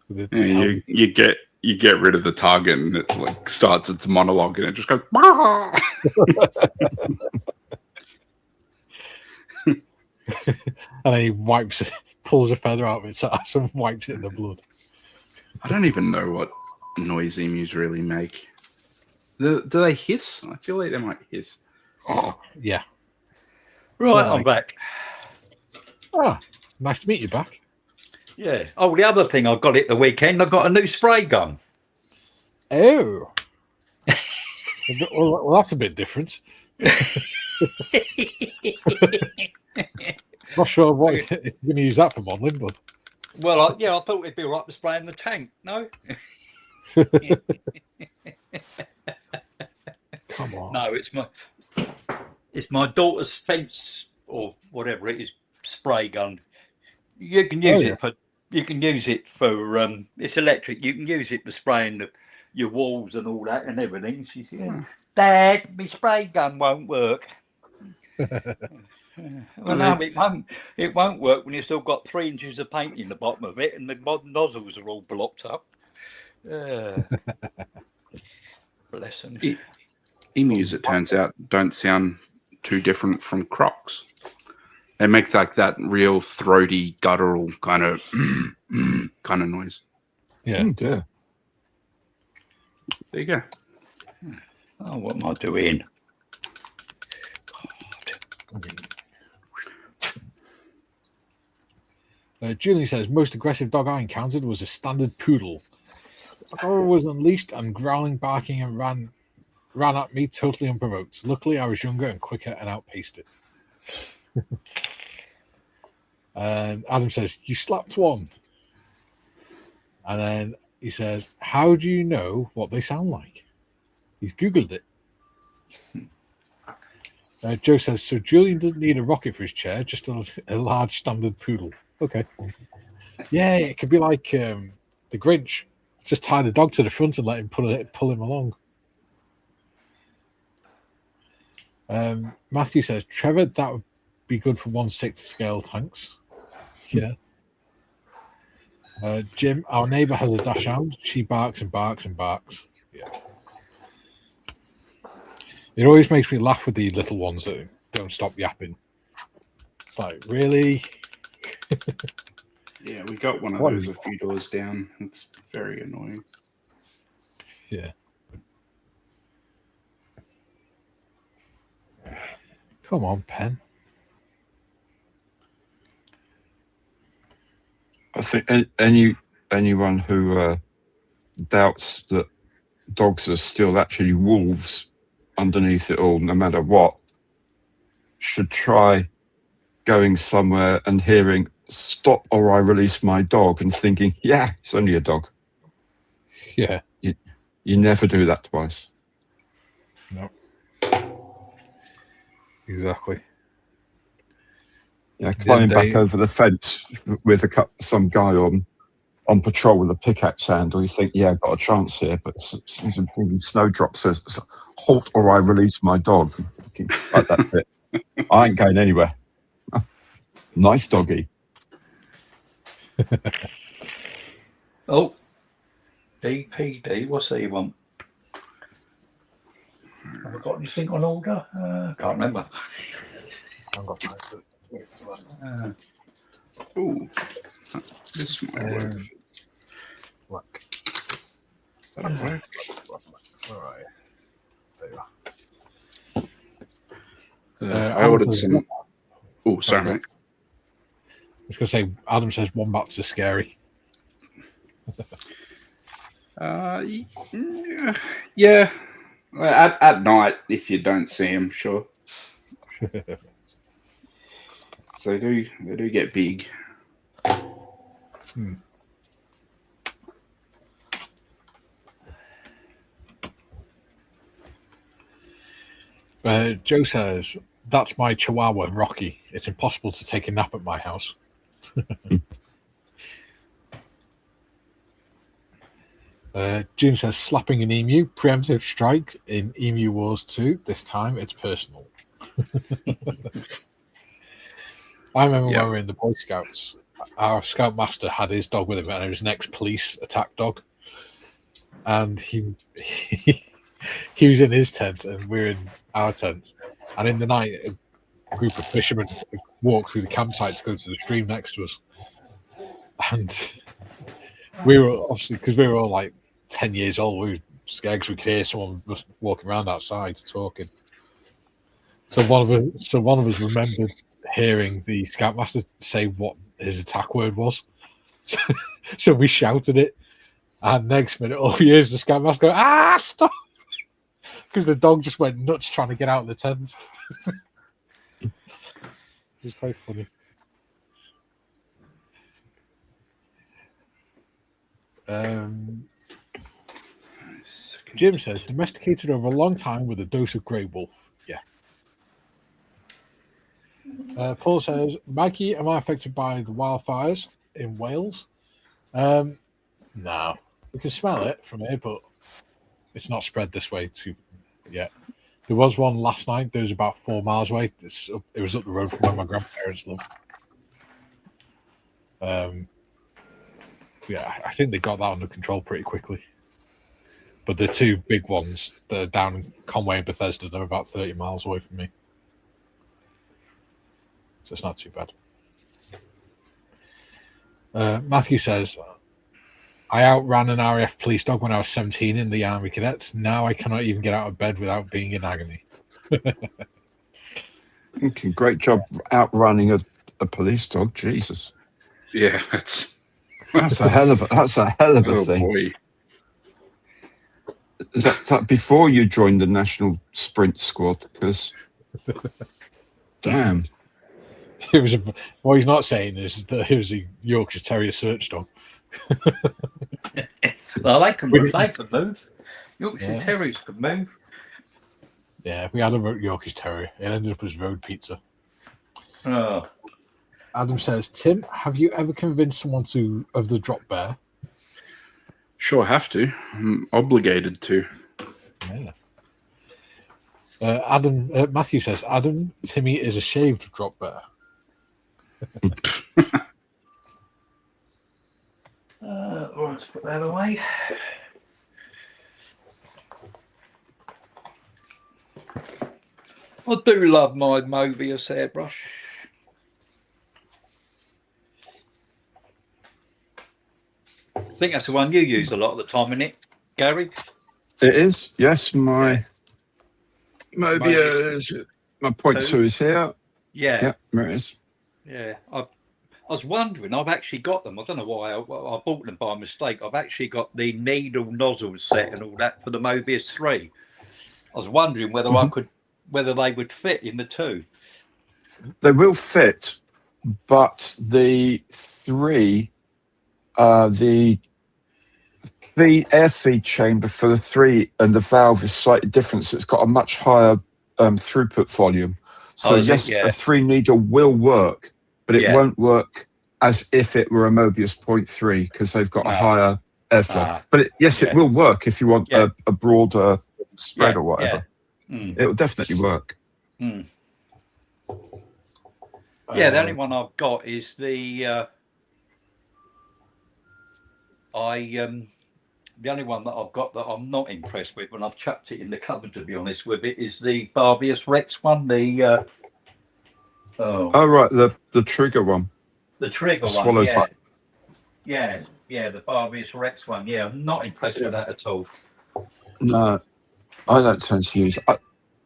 You get rid of the target and it like starts its monologue and it just goes. And he pulls a feather out of its ass and wipes it in the blood. I don't even know what noise emus really make. Do they hiss? I feel like they might hiss. Oh, yeah. Right, I'm back. Ah, nice to meet you back. Yeah. Oh, the other thing I got it the weekend, I got a new spray gun. Oh. Well, that's a bit different. Not sure what you're going to use that for modelling, but... Well, I thought it'd be all right to spray in the tank, no? Come on. No, it's my daughter's fence or whatever it is, spray gun. You can use it for it's electric. You can use it for spraying your walls and all that and everything. She said, "Dad, my spray gun won't work." Well, no, it won't work when you've still got 3 inches of paint in the bottom of it and the nozzles are all blocked up. Bless them. Emus, it turns out, don't sound too different from crocs. They make like that real throaty, guttural kind of noise. Yeah. Yeah. There you go. Oh, what am I doing? Julian says, most aggressive dog I encountered was a standard poodle. The dog was unleashed and growling, barking, and ran at me totally unprovoked. Luckily, I was younger and quicker and outpaced it. And Adam says, you slapped one. And then he says, how do you know what they sound like? He's Googled it. Joe says, so Julian doesn't need a rocket for his chair, just a large standard poodle. Okay. Yeah, it could be like the Grinch. Just tie the dog to the front and let him pull him along. Matthew says, Trevor, that would be good for 1/6 scale tanks. Yeah. Jim, our neighbour has a dachshund. She barks and barks and barks. Yeah. It always makes me laugh with the little ones that don't stop yapping. It's like, really? Yeah, we got one of those a few doors down. It's very annoying. Yeah. Come on, Pen. I think anyone who doubts that dogs are still actually wolves underneath it all, no matter what, should try going somewhere and hearing "stop or I release my dog" and thinking, yeah, it's only a dog. Yeah. You never do that twice. No. Exactly. Yeah, climbing back over the fence with some guy on patrol with a pickaxe handle, you think, yeah, I've got a chance here, but Snowdrop says, halt or I release my dog. Like that bit. I ain't going anywhere. Nice doggy. Oh, DPD, what's he want? Have I got anything on order? Can't remember. I've got Ooh, this might work. Look. That'll work. All right. There you are. I ordered some. Oh, sorry, mate. I was going to say, Adam says wombats are scary. Yeah. At night, if you don't see them, sure. So they do get big. Joe says, that's my Chihuahua, Rocky. It's impossible to take a nap at my house. June says, slapping an emu, preemptive strike in Emu Wars 2. This time it's personal. I remember when we were in the Boy Scouts, our Scoutmaster had his dog with him, and it was an ex-police attack dog. And he was in his tent, and we were in our tent. And in the night, a group of fishermen walked through the campsite to go to the stream next to us. And we were obviously, because we were all like 10 years old, we were scared because we could hear someone walking around outside talking. So one of us remembered hearing the Scoutmaster say what his attack word was. So we shouted it, and next minute, all we hear is the Scoutmaster go, stop! Because the dog just went nuts trying to get out of the tent. It was quite funny. Jim says, domesticated over a long time with a dose of grey wolf. Yeah. Paul says, Maggie, am I affected by the wildfires in Wales? No. We can smell it from here, but it's not spread this way yet. There was one last night. There was about 4 miles away. It was up the road from where my grandparents live. Yeah, I think they got that under control pretty quickly. But the two big ones, they're down in Conway and Bethesda. They're about 30 miles away from me. So it's not too bad. Matthew says, I outran an RAF police dog when I was 17 in the Army Cadets. Now I cannot even get out of bed without being in agony. Okay, great job outrunning a police dog. Jesus, Yeah, that's a hell of a oh thing. boy. Is that before you joined the national sprint squad? Because damn, It was what he's not saying is that it was a Yorkshire Terrier search dog. Well, they can move. Yorkshire Yeah. Terriers can move. Yeah, we had a Yorkshire Terrier. It ended up as road pizza. Oh, Adam says, Tim, have you ever convinced someone of the drop bear? Sure, have to. I'm obligated to. Yeah. Matthew says, Adam, Timmy is a shaved drop bear. let's put that away. I do love my Mobius hairbrush. I think that's the one you use a lot of the time, isn't it, Gary? it is. Yes, my Mobius. My point two is here. Yeah. Yeah, there it is. Yeah. I was wondering, I've actually got them. I don't know why I bought them by mistake. I've actually got the needle nozzle set and all that for the Mobius 3. I was wondering whether whether they would fit in the 2. They will fit, but the 3, the air feed chamber for the 3 and the valve is slightly different. So it's got a much higher throughput volume. So yes, a 3 needle will work, but it won't work as if it were a Mobius 0.3 because they've got a higher airflow. But it will work if you want a broader spread or whatever. It will definitely work. Yeah, the only one I've got is the the only one that I've got that I'm not impressed with, and I've chucked it in the cupboard to be honest with it, is the Barbius Rex one. The right, the trigger one. The trigger one, yeah, the Barbius Rex one. Yeah, I'm not impressed with that at all. No, I don't tend to use.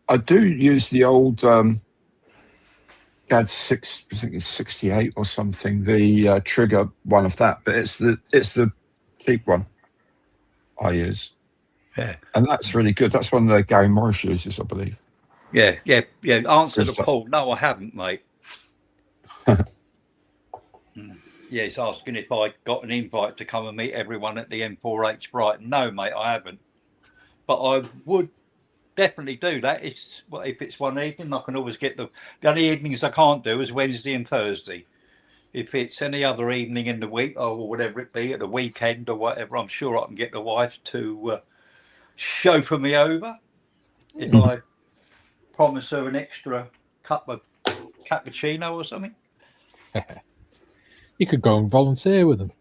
I do use the old GAD 6, I think it's 68 or something. The trigger one of that, but it's the cheap one I use. Yeah, and that's really good. That's one that Gary Morris uses, I believe. Yeah. Answer to Paul. No, I haven't, mate. Yeah, he's asking if I got an invite to come and meet everyone at the M4H Brighton. No, mate, I haven't. But I would definitely do that. If it's one evening, I can always get the only evenings I can't do is Wednesday and Thursday. If it's any other evening in the week or whatever it be, at the weekend or whatever, I'm sure I can get the wife to chauffeur me over. If I promise her an extra cup of cappuccino or something. You could go and volunteer with them.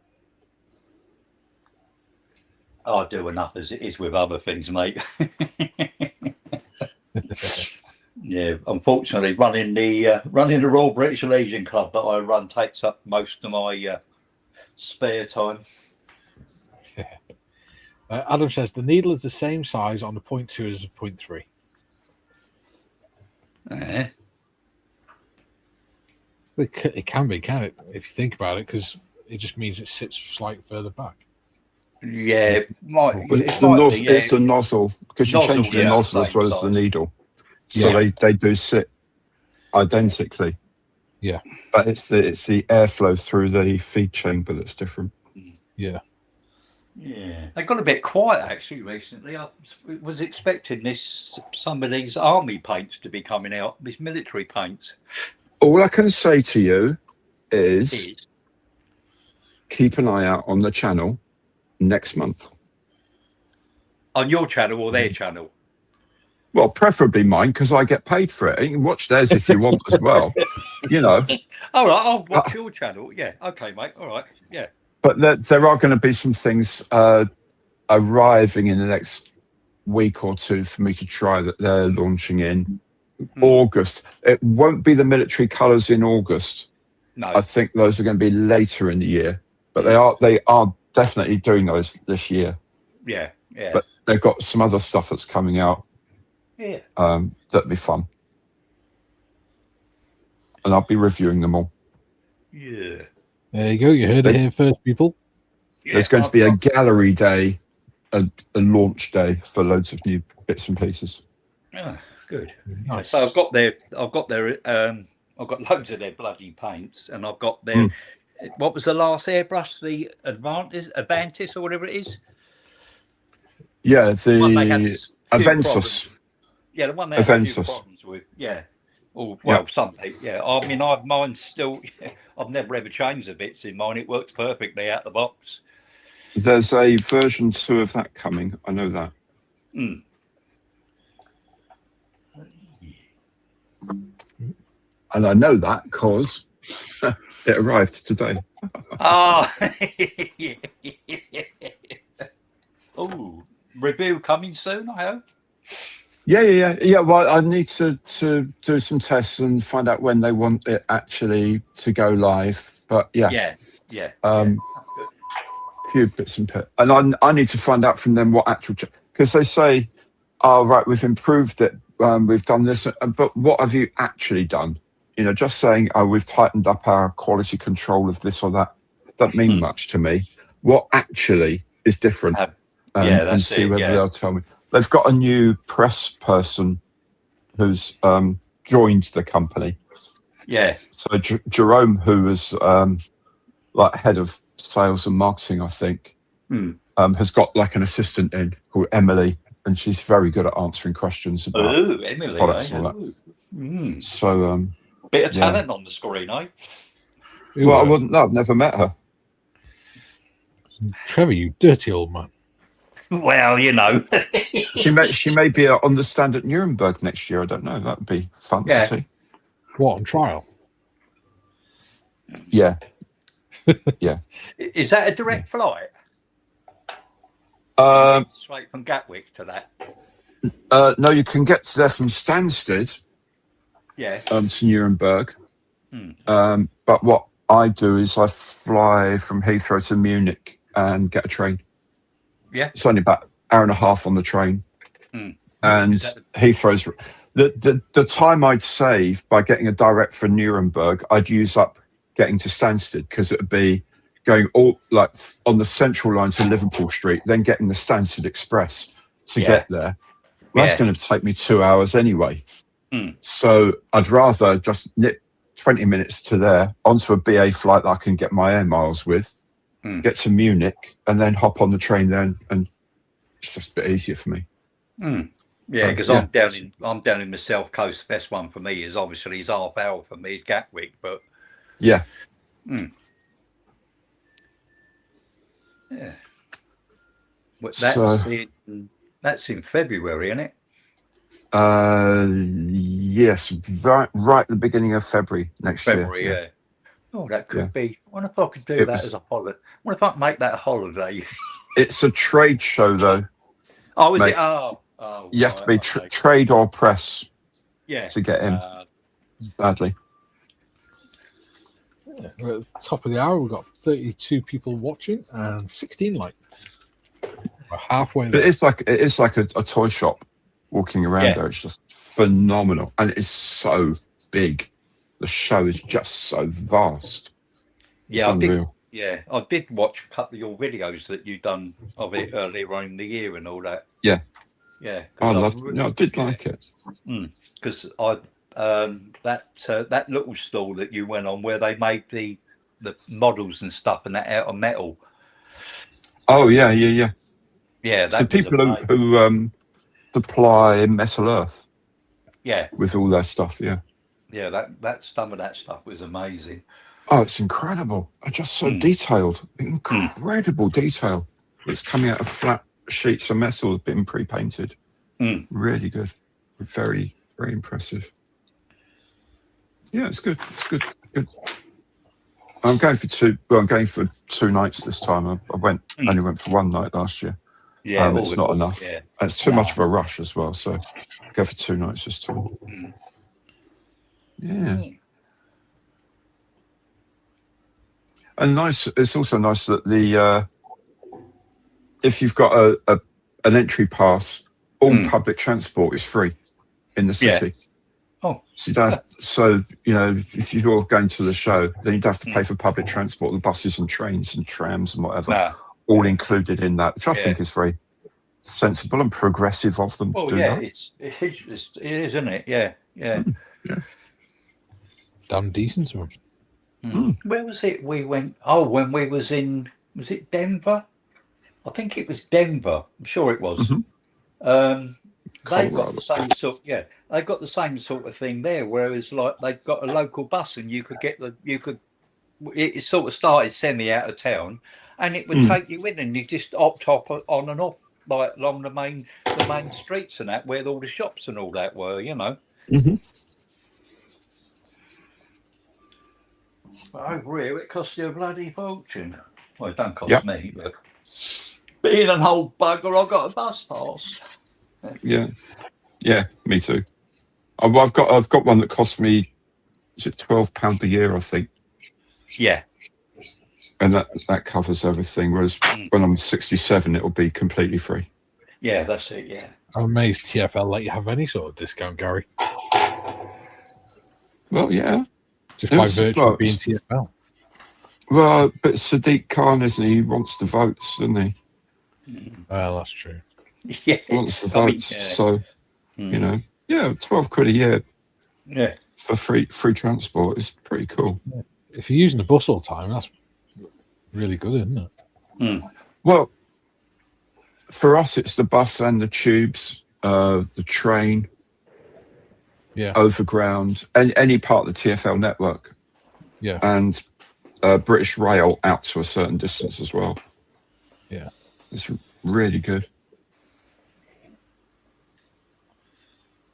I do enough as it is with other things, mate. Yeah, unfortunately, running the Royal British Legion Club that I run takes up most of my spare time. Yeah. Adam says the needle is the same size on the 0.2 as a 0.3. It can be, can it? If you think about it, because it just means it sits slightly further back. Yeah, it's the nozzle, because you change the nozzle as well as the needle, so they do sit identically. Yeah, but it's the airflow through the feed chamber that's different. Yeah. They got a bit quiet actually recently. I was expecting some of these army paints to be coming out, these military paints. All I can say to you is keep an eye out on the channel next month. On your channel or their channel? Well, preferably mine, because I get paid for it. You can watch theirs if you want as well. You know. All right, I'll watch your channel. Yeah, okay, mate. All right, yeah. But there are going to be some things arriving in the next week or two for me to try that they're launching in August. It won't be the military colours in August. No. I think those are going to be later in the year. But they are definitely doing those this year. Yeah. But they've got some other stuff that's coming out. Yeah. That'd be fun. and I'll be reviewing them all. Yeah. There you go. You heard it here first, people. There's going to be a gallery day, a launch day for loads of new bits and pieces. Good. Nice. So I've got loads of their bloody paints, and I've got their what was the last airbrush, the Advantis or whatever it is. Yeah, One they had the few Aventus. problems. Yeah, the one they had a few Aventus. problems with. Yeah. Or, well, some people. Yeah. I mean, mine's still. I've never ever changed the bits in mine. It works perfectly out the box. There's a version 2 of that coming. I know that. Mm. And I know that because it arrived today. Ah. Oh, review coming soon, I hope. Yeah. Well, I need to do some tests and find out when they want it actually to go live. But yeah. Few bits and bits, and I need to find out from them what actual, because they say, "Oh, right, we've improved it, we've done this," but what have you actually done? You know, just saying, "Oh, we've tightened up our quality control of this or that," doesn't mean much to me. What actually is different? And see whether they'll tell me. They've got a new press person who's joined the company. Yeah. So Jerome, who was like head of sales and marketing, I think, has got like an assistant in called Emily, and she's very good at answering questions about Emily, products and all that. So bit of talent on the screen, eh? Well, I wouldn't know. I've never met her. Trevor, you dirty old man. Well, you know. she may be on the stand at Nuremberg next year. I don't know. That would be fun to see. What, on trial? Yeah. Yeah. Is that a direct flight? Straight from Gatwick to that? No, you can get there from Stansted. Yeah. To Nuremberg. But what I do is I fly from Heathrow to Munich and get a train. Yeah. It's only about an hour and a half on the train. And Heathrow's the time I'd save by getting a direct for Nuremberg, I'd use up getting to Stansted, because it would be going all like on the central line to Liverpool Street, then getting the Stansted Express to get there. Well, that's going to take me 2 hours anyway. So I'd rather just nip 20 minutes to there onto a BA flight that I can get my air miles with, get to Munich, and then hop on the train then, and it's just a bit easier for me. Yeah, because I'm down in the South Coast. Best one for me is obviously is half hour for me is Gatwick, but yeah. Well, that's in February, isn't it? Yes, right at the beginning of February next year. Yeah. Oh, that could be. I wonder if I could do that as a holiday. I wonder if I could make that a holiday. It's a trade show, though. Oh, is it? Oh, you have to be trade or press. Yeah. To get in. Sadly. Yeah, we're at the top of the hour. We've got 32 people watching and 16 likes. We're halfway there. It is like a toy shop walking around there. It's just phenomenal, and it is so big. The show is just so vast. It's unreal. I did watch a couple of your videos that you've done of it earlier on in the year and all that. Yeah. I did like it. Because that little stall that you went on where they made the models and stuff and that out of metal. Oh yeah. Yeah, so people who supply Metal Earth. Yeah. With all their stuff. Yeah. Yeah, that some of that stuff was amazing. Oh, it's incredible. Just so detailed. Incredible detail. It's coming out of flat sheets of metal that's been pre-painted. Really good. Very, very impressive. Yeah, it's good. It's good. I'm going for two nights this time. I only went for one night last year. Yeah, it's not enough. Yeah. It's too much of a rush as well. So I'll go for 2 nights this time. Yeah. And nice. It's also nice that if you've got an entry pass, all public transport is free in the city. Oh. So you don't have, so you know, if you're going to the show, then you'd have to pay for public transport, the buses and trains and trams and whatever, all included in that, which I think is very sensible and progressive of them to do that. It is, isn't it? Yeah. Yeah. Damn decent of them. Where was it? We went. Oh, when we was in. Was it Denver? I think it was Denver. I'm sure it was. They got the same sort. Yeah, they got the same sort of thing there. Whereas, like, they've got a local bus, and you could get it sort of started semi out of town, and it would take you in, and you just opt on and off, like along the main streets and that, where all the shops and all that were. You know. But over here, it costs you a bloody fortune. Well, it don't cost me, but being an old bugger, I got a bus pass. Yeah, me too. I've got one that cost me, is it £12 a year, I think. Yeah. And that covers everything. Whereas when I'm 67, it'll be completely free. Yeah, that's it. Yeah. I'm amazed TFL let you have any sort of discount, Gary. Well, yeah. Just by virtue of being TFL. Well, but Sadiq Khan, isn't he? He wants the votes, doesn't he? Well, that's true. Yeah. He wants the votes. So, you know, £12 a year for free transport is pretty cool. Yeah. If you're using the bus all the time, that's really good, isn't it? Well, for us, it's the bus and the tubes, the train, overground, and any part of the TFL network. Yeah. And British Rail out to a certain distance as well. Yeah. It's really good.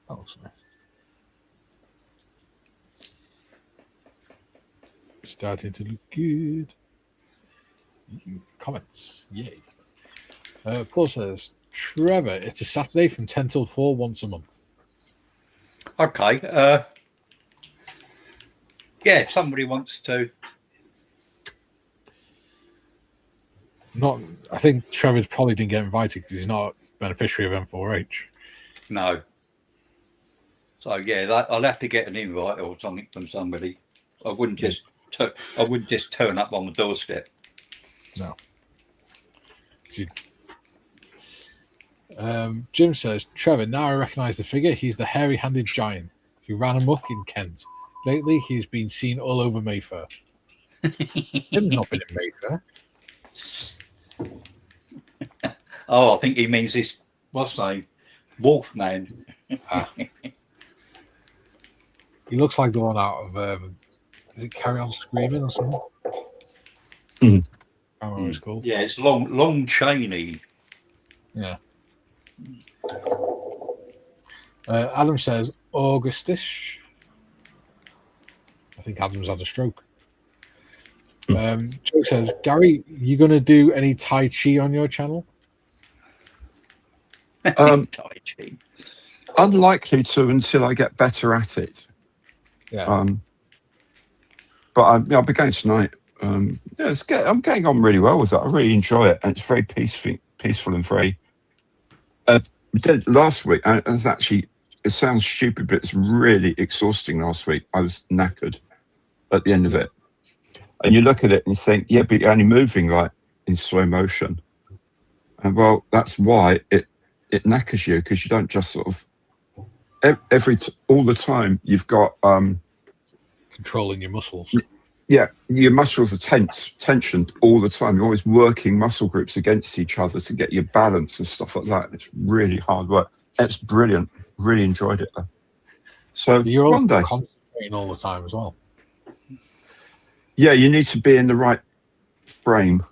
Oh, sorry. Starting to look good. Comments. Yay. Paul says, Trevor, it's a Saturday from 10 till 4 once a month. Okay. If somebody wants to. I think Trevor probably didn't get invited because he's not a beneficiary of M4H. No. So I'll have to get an invite or something from somebody. I wouldn't just turn up on the doorstep. No. Jim says, Trevor, now I recognise the figure. He's the hairy-handed giant who ran amok in Kent. Lately, he's been seen all over Mayfair. Jim's not been in Mayfair. Oh, I think he means this, what's his name? Wolfman. He looks like the one out of, is it Carry On Screaming or something? I don't know what it's called. Yeah, it's Long Cheney. Yeah. Adam says, Augustish. I think Adam's had a stroke. Joe says, Gary, you going to do any Tai Chi on your channel? Tai Chi. Unlikely to until I get better at it. Yeah. But I'll be going tonight. I'm getting on really well with that. I really enjoy it, and it's very peaceful and very. We did last week. It sounds stupid, but it's really exhausting. Last week, I was knackered at the end of it, and you look at it and you think, yeah, but you're only moving like in slow motion, and well, that's why it knackers you, because you don't just sort of all the time you've got controlling your muscles. Yeah, your muscles are tensioned all the time. You're always working muscle groups against each other to get your balance and stuff like that. It's really hard work. It's brilliant. Really enjoyed it though. So you're one day concentrating all the time as well. Yeah, you need to be in the right frame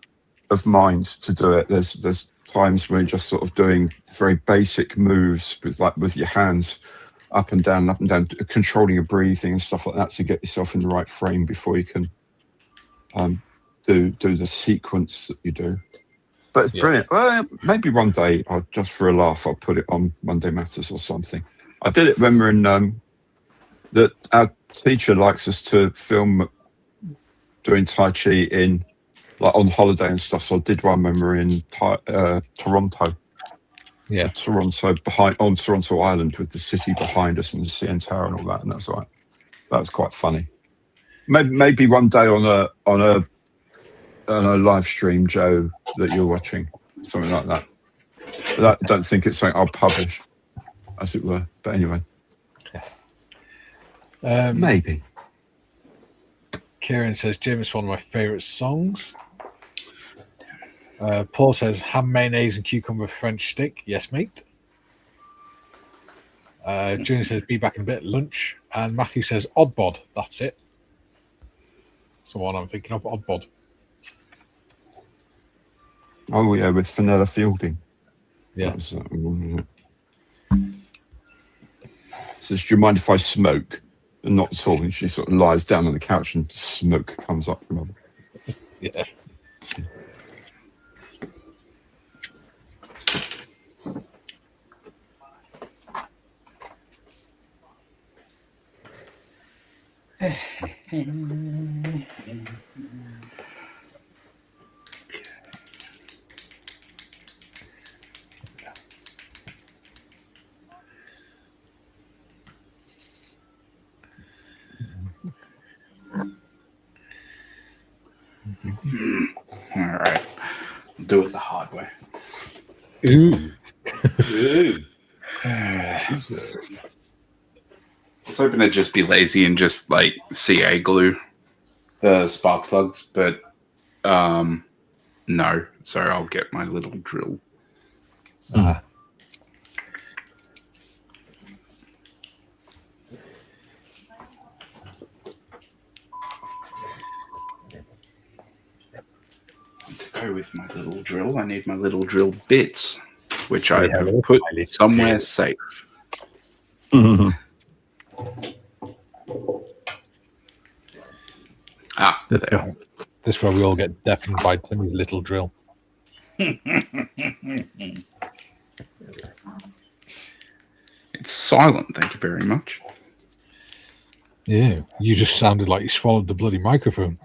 of mind to do it. There's times when you're just sort of doing very basic moves with your hands up and down, controlling your breathing and stuff like that to get yourself in the right frame before you can do the sequence that you do. But it's brilliant. Well, maybe one day, just for a laugh, I'll put it on Monday Matters or something. I did it when we're in that our teacher likes us to film doing Tai Chi on holiday and stuff. So I did one when we were in Toronto. Yeah. Toronto Island with the city behind us and the CN Tower and all that, and that's right. That was quite funny. Maybe one day on a live stream, Joe, that you're watching, something like that. But I don't think it's something I'll publish, as it were. But anyway, maybe. Kieran says, Jim, it's one of my favourite songs. Paul says, ham, mayonnaise and cucumber French stick. Yes, mate. Junior says, be back in a bit, lunch. And Matthew says, odd bod. That's it. That's the one I'm thinking of, odd bod. Oh, yeah, with Fenella Fielding. Yeah. That was, says, do you mind if I smoke? And not at all. And she sort of lies down on the couch and smoke comes up from her. Yeah. All right. I'll do it the hard way. Ooh. I was hoping to just be lazy and just like CA glue the spark plugs, but no. So I'll get my little drill. To go with my little drill, I need my little drill bits, which I have put somewhere safe. There. This is where we all get deafened by Timmy's little drill. It's silent, thank you very much. Yeah, you just sounded like you swallowed the bloody microphone.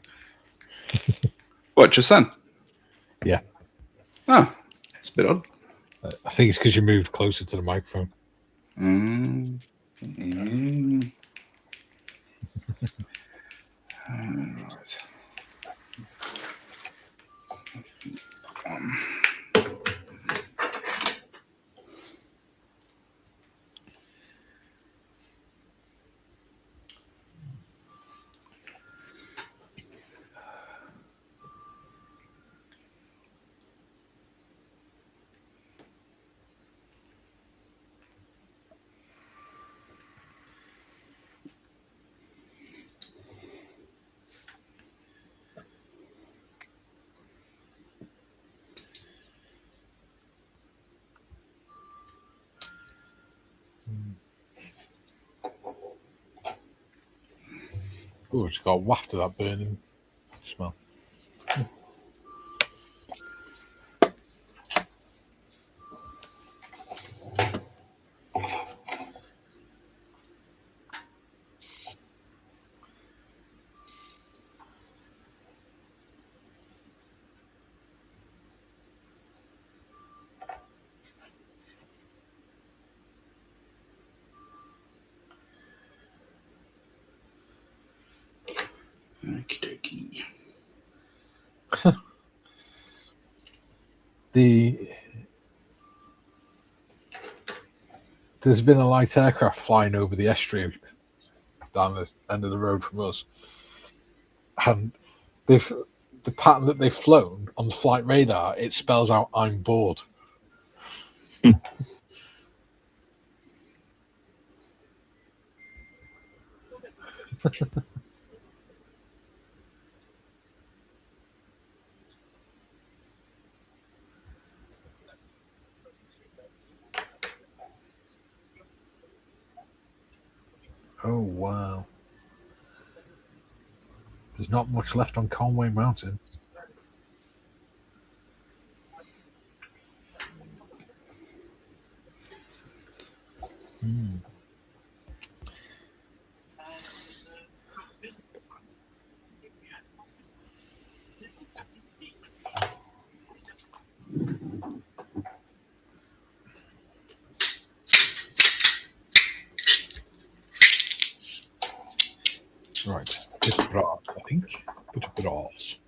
What, just then? Yeah. Oh, it's a bit odd. I think it's because you moved closer to the microphone. Right. Oh, it's got a waft of that burning smell. Okie dokie. There's been a light aircraft flying over the estuary down the end of the road from us, and the pattern that they've flown on the flight radar, it spells out "I'm bored." Oh wow! There's not much left on Conway Mountain. Bronze, I think. Bronze.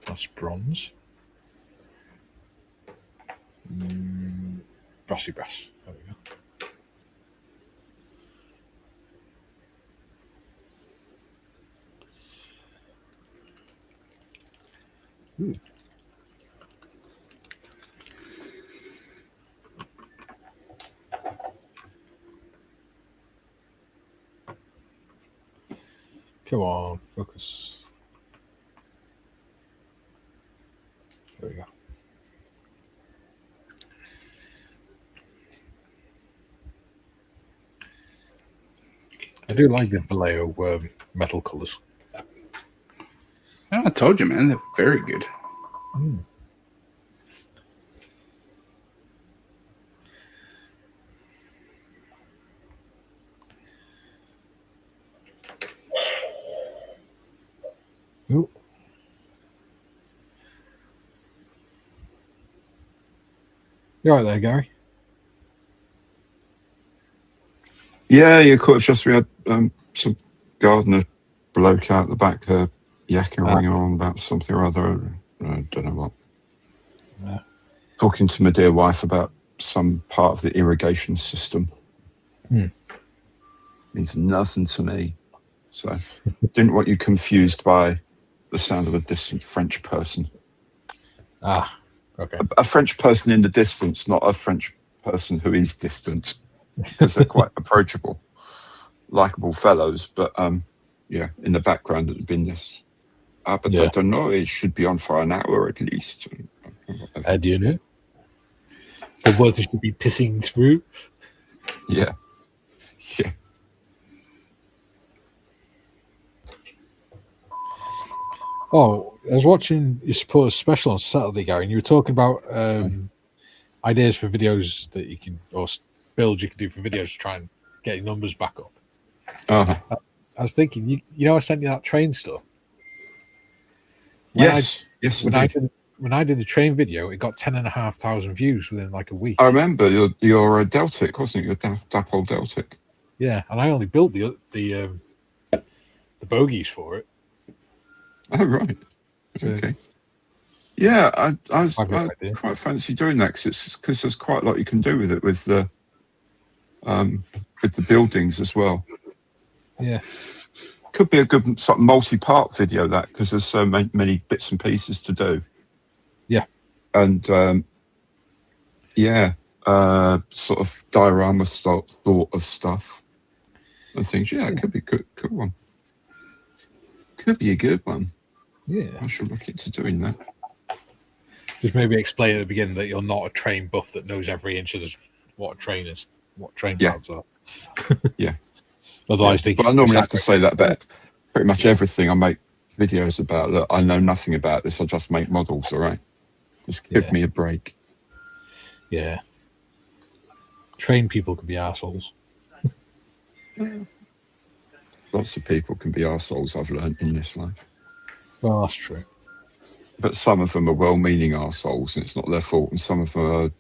That's bronze. Brassy brass. There we go. Ooh. Come on, focus. There we go. I do like the Vallejo metal colours. I told you, man, they're very good. Ooh. You all right there, Gary? Yeah, of course. Just we had some gardener bloke out the back there yakkering on about something or other. I don't know what. Yeah. Talking to my dear wife about some part of the irrigation system. Means nothing to me. So didn't want you confused by the sound of a distant French person. Ah, okay. A French person in the distance, not a French person who is distant, because they're quite approachable, likable fellows. But yeah, in the background it had been this. But Yeah. I don't know. It should be on for an hour at least. Do you know? The words should be pissing through. Yeah. Yeah. Oh, I was watching your supporters special on Saturday, Gary, and you were talking about ideas for videos that you can, or builds you can do for videos to try and get your numbers back up. Uh-huh. I was thinking, you know, I sent you that train stuff. Yes. When I did the train video, it got 10,500 views within like a week. I remember your Deltic, wasn't it? Your Dapol Deltic. Yeah, and I only built the bogies for it. Oh, right. So, Okay. Yeah, I idea. quite fancy doing that because there's quite a lot you can do with it with the buildings as well. Yeah. Could be a good sort of multi-part video that because there's so many bits and pieces to do. Yeah. And sort of diorama sort of stuff and things. Yeah, it could be good one. Could be a good one. Yeah. I should look into doing that. Just maybe explain at the beginning that you're not a train buff that knows every inch of what a train is, what train parts are. Yeah. Otherwise, but I normally have to say that about pretty much everything I make videos about. That I know nothing about this. I just make models. All right, just give me a break. Yeah. Train people can be assholes. Lots of people can be arseholes, I've learned in this life. Well, that's true. But some of them are well-meaning arseholes, and it's not their fault. And some of them are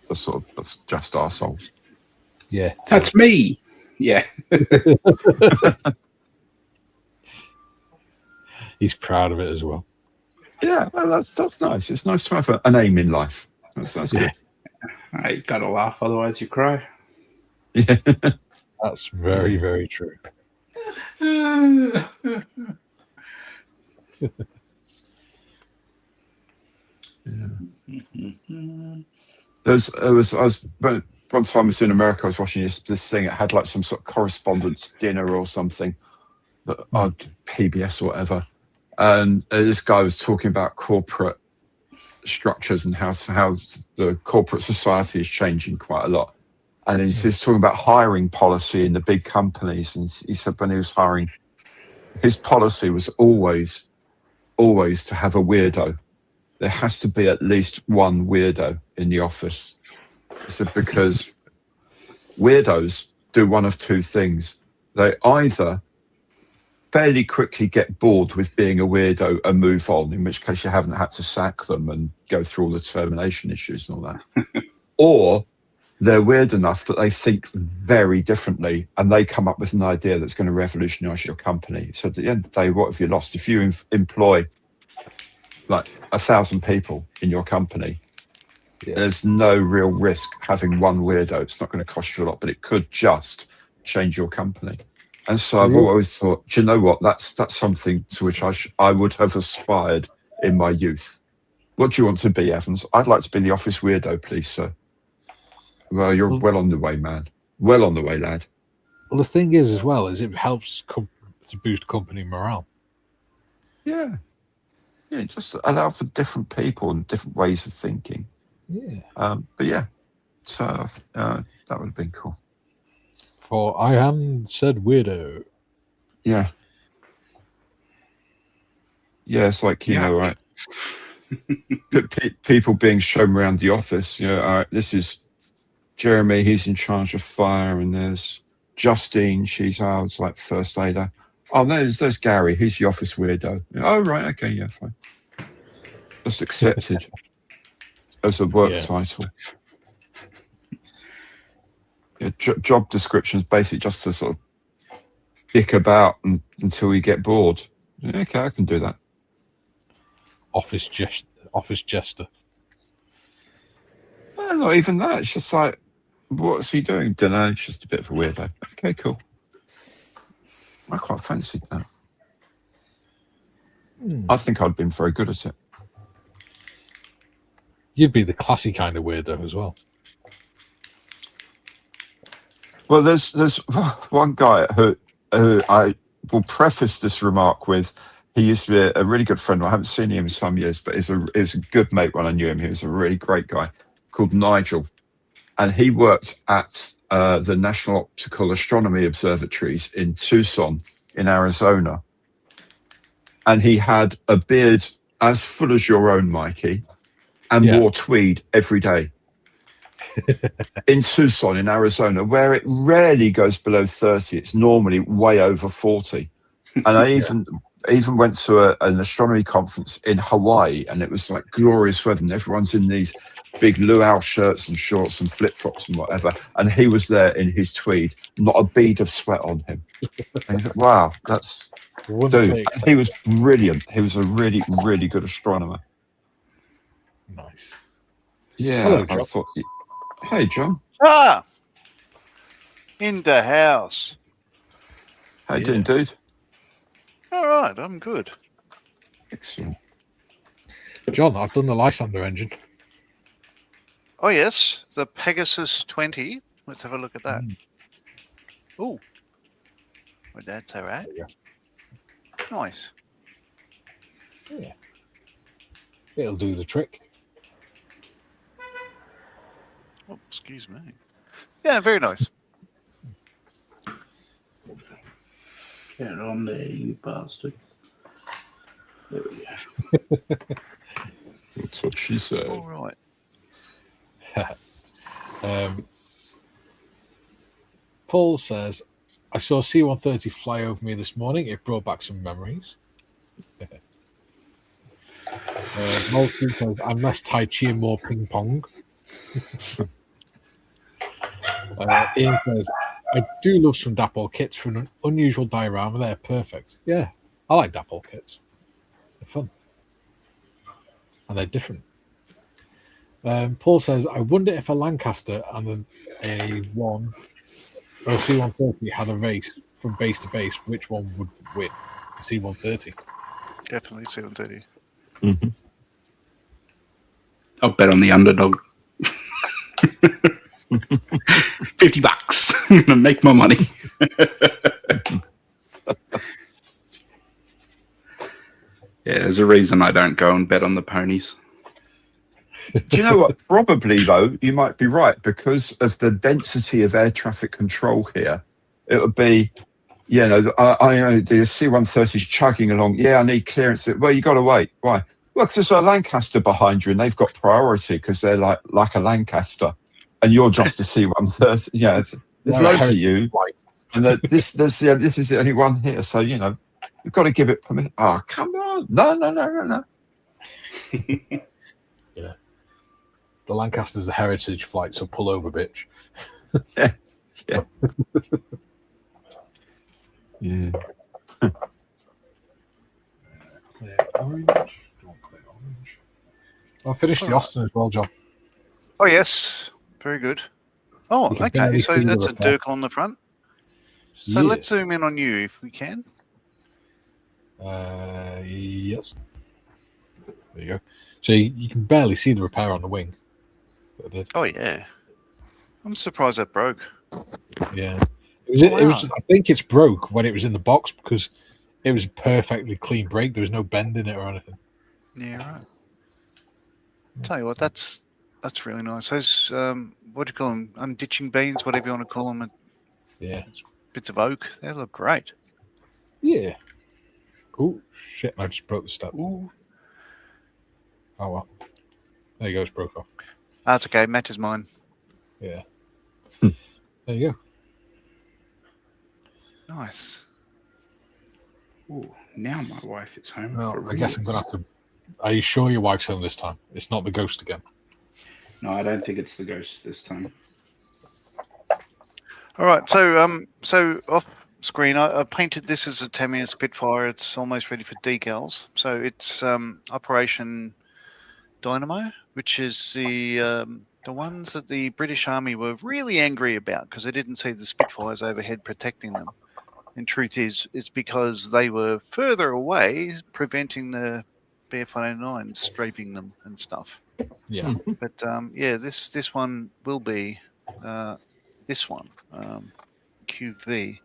just arseholes. Yeah. That's me. Yeah. He's proud of it as well. Yeah, well, that's nice. It's nice to have an aim in life. That's good. You gotta laugh, otherwise you cry. Yeah. That's very, very true. One time I was in America, I was watching this thing. It had like some sort of correspondence dinner or something, that PBS or whatever. And this guy was talking about corporate structures and how the corporate society is changing quite a lot. And he's talking about hiring policy in the big companies. And he said when he was hiring, his policy was always to have a weirdo. There has to be at least one weirdo in the office. He said because weirdos do one of two things. They either fairly quickly get bored with being a weirdo and move on, in which case you haven't had to sack them and go through all the termination issues and all that. Or they're weird enough that they think very differently, and they come up with an idea that's going to revolutionize your company. So at the end of the day, what have you lost? If you employ like 1,000 people in your company, there's no real risk having one weirdo. It's not going to cost you a lot, but it could just change your company. And so I've always thought, do you know what? That's something to which I would have aspired in my youth. What do you want to be, Evans? I'd like to be the office weirdo, please, sir. Well, you're well on the way, man. Well on the way, lad. Well, the thing is, as well, is it helps to boost company morale. Yeah. Yeah, just allow for different people and different ways of thinking. Yeah. But yeah, so that would have been cool. For I am said weirdo. Yeah. Yeah, it's like, you know, right? People being shown around the office. You know, all right, this is Jeremy, he's in charge of fire, and there's Justine, she's ours, like first aider. Oh, there's Gary, he's the office weirdo. Oh, right, okay, yeah, fine. Just accepted as a work title. Yeah, job descriptions basically just to sort of dick about until you get bored. Yeah, okay, I can do that. Office jester. Well, not even that. It's just like, what's he doing? Don't know. It's just a bit of a weirdo. Okay, cool. I quite fancied that. I think I'd been very good at it. You'd be the classy kind of weirdo as well. Well, there's one guy who I will preface this remark with. He used to be a really good friend. I haven't seen him in some years, but he was a good mate when I knew him. He was a really great guy called Nigel. And he worked at the National Optical Astronomy Observatories in Tucson, in Arizona. And he had a beard as full as your own, Mikey, and wore tweed every day. In Tucson, in Arizona, where it rarely goes below 30. It's normally way over 40. And I even went to an astronomy conference in Hawaii, and it was like glorious weather, and everyone's in these big luau shirts and shorts and flip-flops and whatever, and he was there in his tweed, not a bead of sweat on him. And he's like, wow, that's dude. He was brilliant. He was a really, really good astronomer. Nice. Yeah. Hello, John. I thought, hey, John. In the house. How you doing, dude? All right, I'm good. Excellent. John, I've done the Lysander engine. Oh, yes, the Pegasus 20. Let's have a look at that. Oh, well, that's all right. Yeah. Nice. Yeah. It'll do the trick. Oh, excuse me. Yeah, very nice. Get on there, you bastard. There we go. That's what she said. All right. Paul says, I saw C-130 fly over me this morning. It brought back some memories. Molten says, I'm less Tai Chi and more ping pong. Ian says, I do love some Dapol kits for an unusual diorama. They're perfect. Yeah, I like Dapol kits. They're fun. And they're different. Paul says, I wonder if a Lancaster and a C-130 had a race from base to base, which one would win? The C-130. Definitely C-130. Mm-hmm. I'll bet on the underdog. $50. I'm gonna make my money. Yeah, there's a reason I don't go and bet on the ponies. Do you know what? Probably, though, you might be right because of the density of air traffic control here. It would be, you know, I know the C-130 is chugging along. Yeah, I need clearance. Well, you got to wait. Why? Well, because there's a Lancaster behind you, and they've got priority because they're like a Lancaster, and you're just a C-130. Yeah, there's loads of you, and this is the only one here. So you know, you've got to give it permission. Oh, come on! No. Yeah. The Lancaster's a heritage flight, so pull over, bitch. Yeah. Clear orange. Do want clear orange? I finished the Austin as well, John. Oh, yes. Very good. Oh, You can okay. barely So see the that's a repair. Dirk on the front. So Yeah. let's zoom in on you if we can. Yes. There you go. So you can barely see the repair on the wing. But I did. Oh, yeah. I'm surprised that broke. Yeah. It was. Wow. I think it's broke when it was in the box because it was a perfectly clean break. There was no bend in it or anything. Yeah, right. Tell you what, that's really nice. Those, what do you call them? Unditching beans, whatever you want to call them. Yeah. Bits of oak. They look great. Yeah. Oh shit! I just broke the step. Ooh. Oh well. There you go. It's broke off. That's okay. Matches mine. Yeah. There you go. Nice. Ooh, now my wife is home. Well, for I guess I'm reals. gonna have to. Are you sure your wife's home this time? It's not the ghost again. No, I don't think it's the ghost this time. All right. So off screen, I painted this as a Tamiya Spitfire. It's almost ready for decals. So it's Operation Dynamo, which is the ones that the British Army were really angry about because they didn't see the Spitfires overhead protecting them. And truth is, it's because they were further away, preventing the BF-109 strafing them and stuff. Yeah. But yeah, this one will be this one, QV,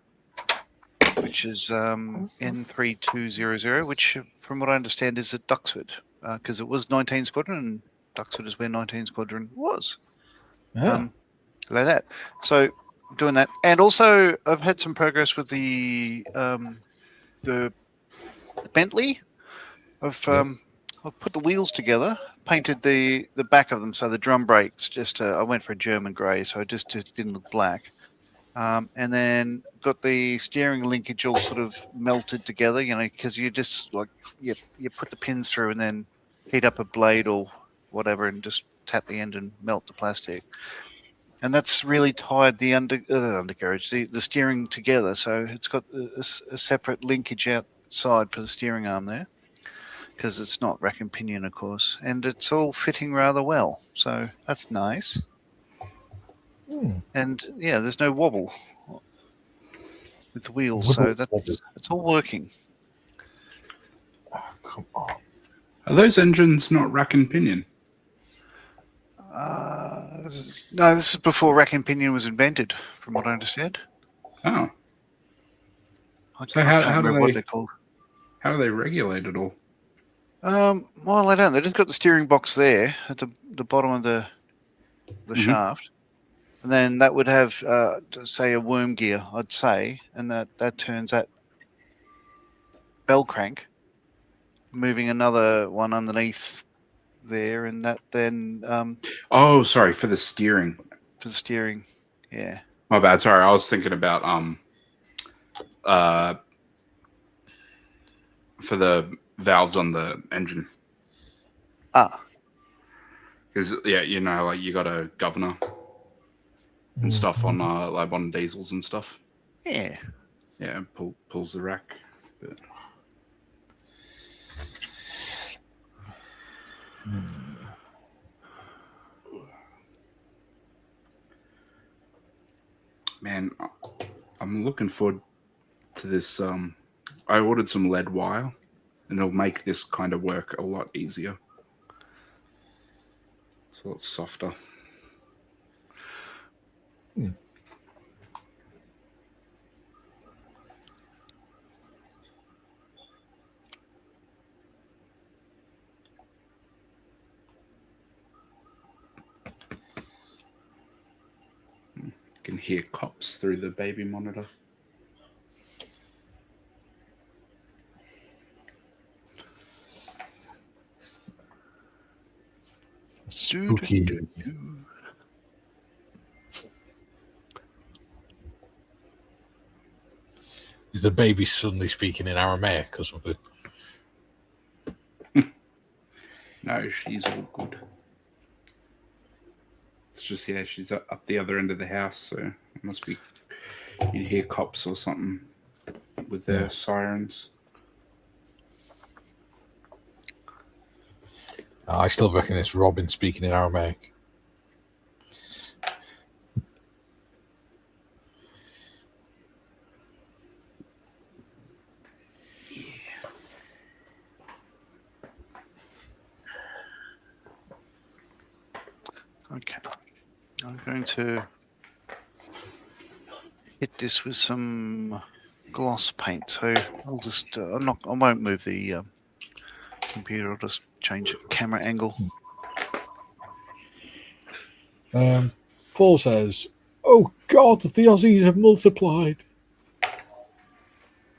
which is N3200, which, from what I understand, is at Duxford, because it was 19 Squadron, and Duxford is where 19 Squadron was. Yeah. Like that. So doing that, and also I've had some progress with the Bentley. I've put the wheels together, painted the back of them, so the drum brakes just I went for a German grey, so it just didn't look black. And then got the steering linkage all sort of melted together, you know, because you just like you put the pins through and then heat up a blade or whatever and just tap the end and melt the plastic. And that's really tied the undercarriage, the steering together. So it's got a separate linkage outside for the steering arm there, because it's not rack and pinion, of course. And it's all fitting rather well. So that's nice. And yeah, there's no wobble with the wheels. So it's all working. Oh, come on. Are those engines not rack and pinion? No, this is before rack and pinion was invented, from what I understand. Oh, I So can't how remember do what they- they're called. how do they regulate it all? Well, I don't. They just got the steering box there at the bottom of the shaft, and then that would have, say, a worm gear, I'd say, and that turns that bell crank, moving another one underneath there, and that then Oh, sorry, for the steering. for the steering. Yeah. My bad. Sorry, I was thinking about for the valves on the engine. Because yeah, you know, like you got a governor and stuff on like on diesels and stuff. Yeah. Yeah, pulls the rack. But... Man, I'm looking forward to this. I ordered some lead wire, and it'll make this kind of work a lot easier. It's a lot softer. You can hear cops through the baby monitor. Spooky. Is the baby suddenly speaking in Aramaic or something? No, she's all good. just she's up the other end of the house, so it must be you'd hear cops or something with their sirens. I still reckon it's Robin speaking in Aramaic. Okay. I'm going to hit this with some gloss paint. So I'll just I won't move the computer. I'll just change the camera angle. Paul says, "Oh God, the Aussies have multiplied."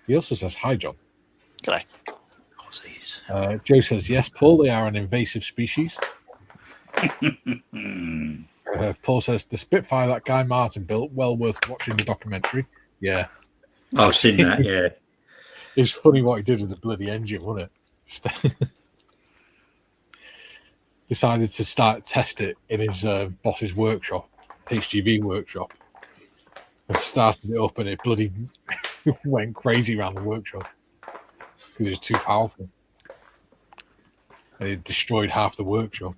He also says, "Hi, John." G'day. Joe says, "Yes, Paul, they are an invasive species." Paul says, "The Spitfire that Guy Martin built, well worth watching the documentary." Yeah, I've seen that. Yeah. it's funny what he did with the bloody engine, wasn't it? Decided to test it in his boss's workshop, HGV workshop, and started it up, and it bloody went crazy around the workshop because it was too powerful, and it destroyed half the workshop.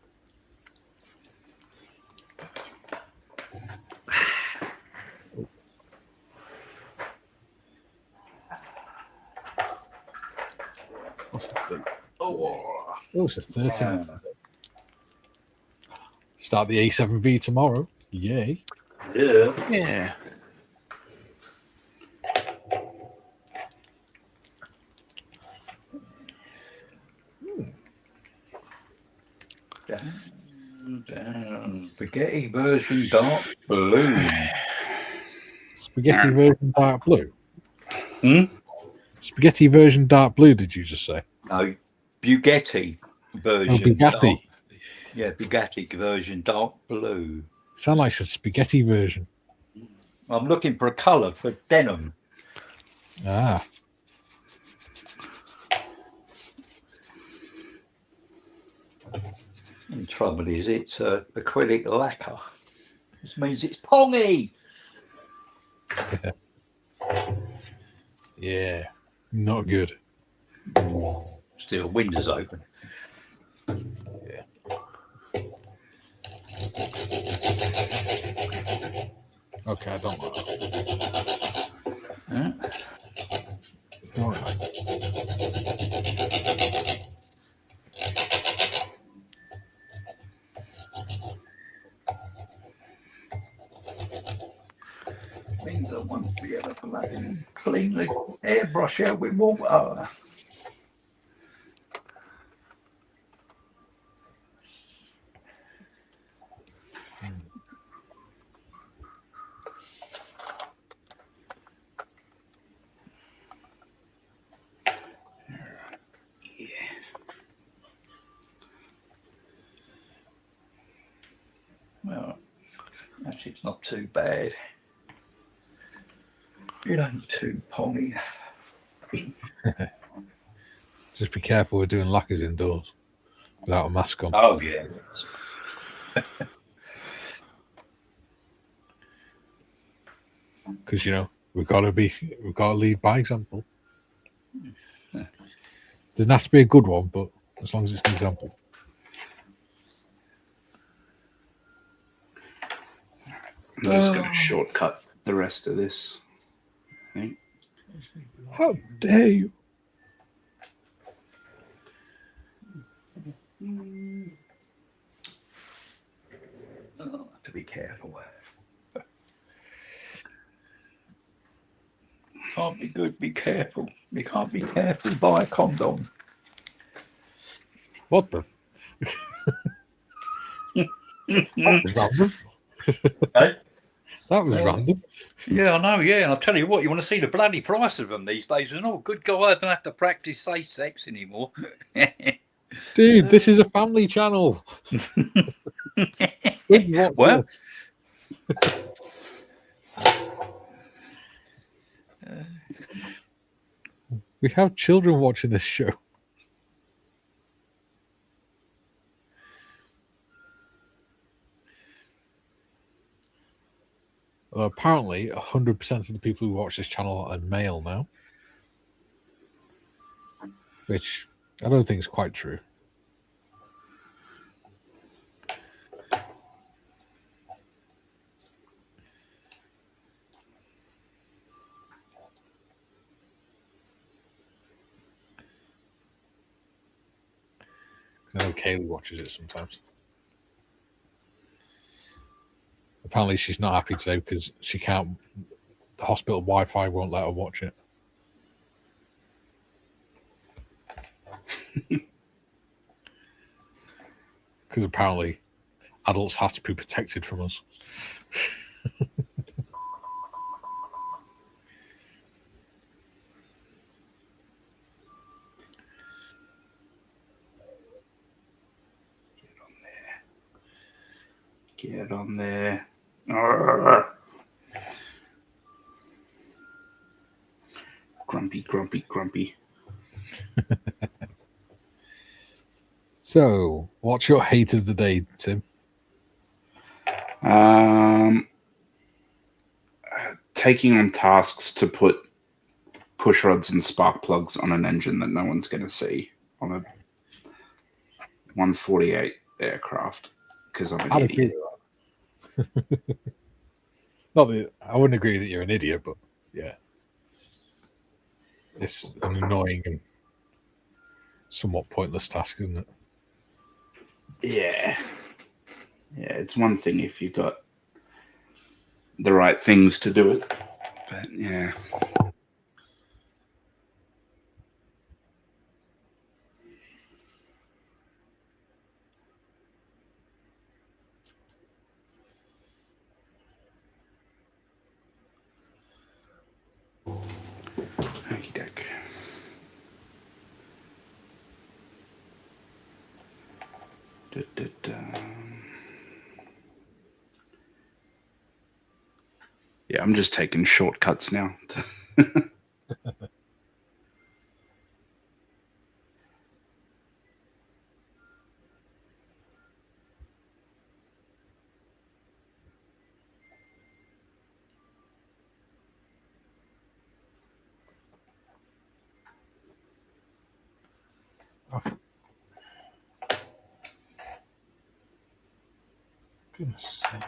What's the date? Oh, it's the 13th. Start the A7V tomorrow. Yay. Yeah. Down. Spaghetti version dark blue. Spaghetti version dark blue. Hmm? Spaghetti version dark blue, did you just say? No, Bugatti version. Oh, Bugatti. Bugatti version dark blue. Sound like a spaghetti version. I'm looking for a colour for denim. Ah. The trouble is, it's acrylic lacquer. This means it's pongy. Yeah. Not good. Still, windows open. Yeah. Okay, I don't like that. Huh? All right. Means I won't be able to clean the airbrush out with water. Well, actually, it's not too bad. It ain't too pongy. Just be careful with doing lacquers indoors without a mask on. Oh, yeah. Because, we've got to lead by example. Doesn't have to be a good one, but as long as it's an example. I'm just going to shortcut the rest of this. I think. How dare you? Oh, have to be careful. Can't be good, be careful. You can't be careful, buy a condom. What the? That was random. Hey? That was random. Yeah, I know, yeah. And I'll tell you what, you want to see the bloody price of them these days. And oh, good God, I don't have to practice safe sex anymore. Dude, this is a family channel. Well, we have children watching this show. Although apparently 100% of the people who watch this channel are male now. Which I don't think is quite true. I know Kaylee watches it sometimes. Apparently she's not happy today because she can't. The hospital Wi-Fi won't let her watch it. Because apparently adults have to be protected from us. Get on there. Arrgh. Grumpy, grumpy, grumpy. So, what's your hate of the day, Tim? Taking on tasks to put push rods and spark plugs on an engine that no one's going to see on a 148 aircraft because I'm an idiot. Not that I wouldn't agree that you're an idiot, but yeah, it's an annoying and somewhat pointless task, isn't it? Yeah, it's one thing if you've got the right things to do it, but yeah. Okey doke. Yeah, I'm just taking shortcuts now. Oh, goodness sake.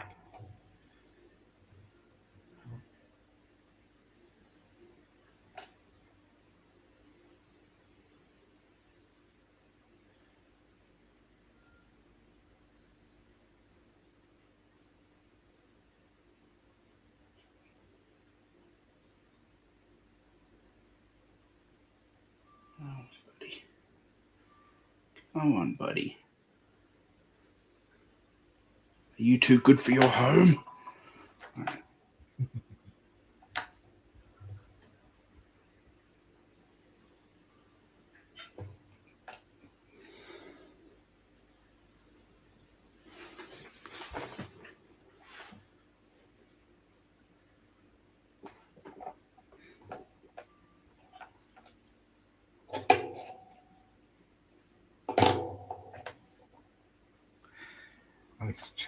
Buddy. Come on, buddy. Are you too good for your home?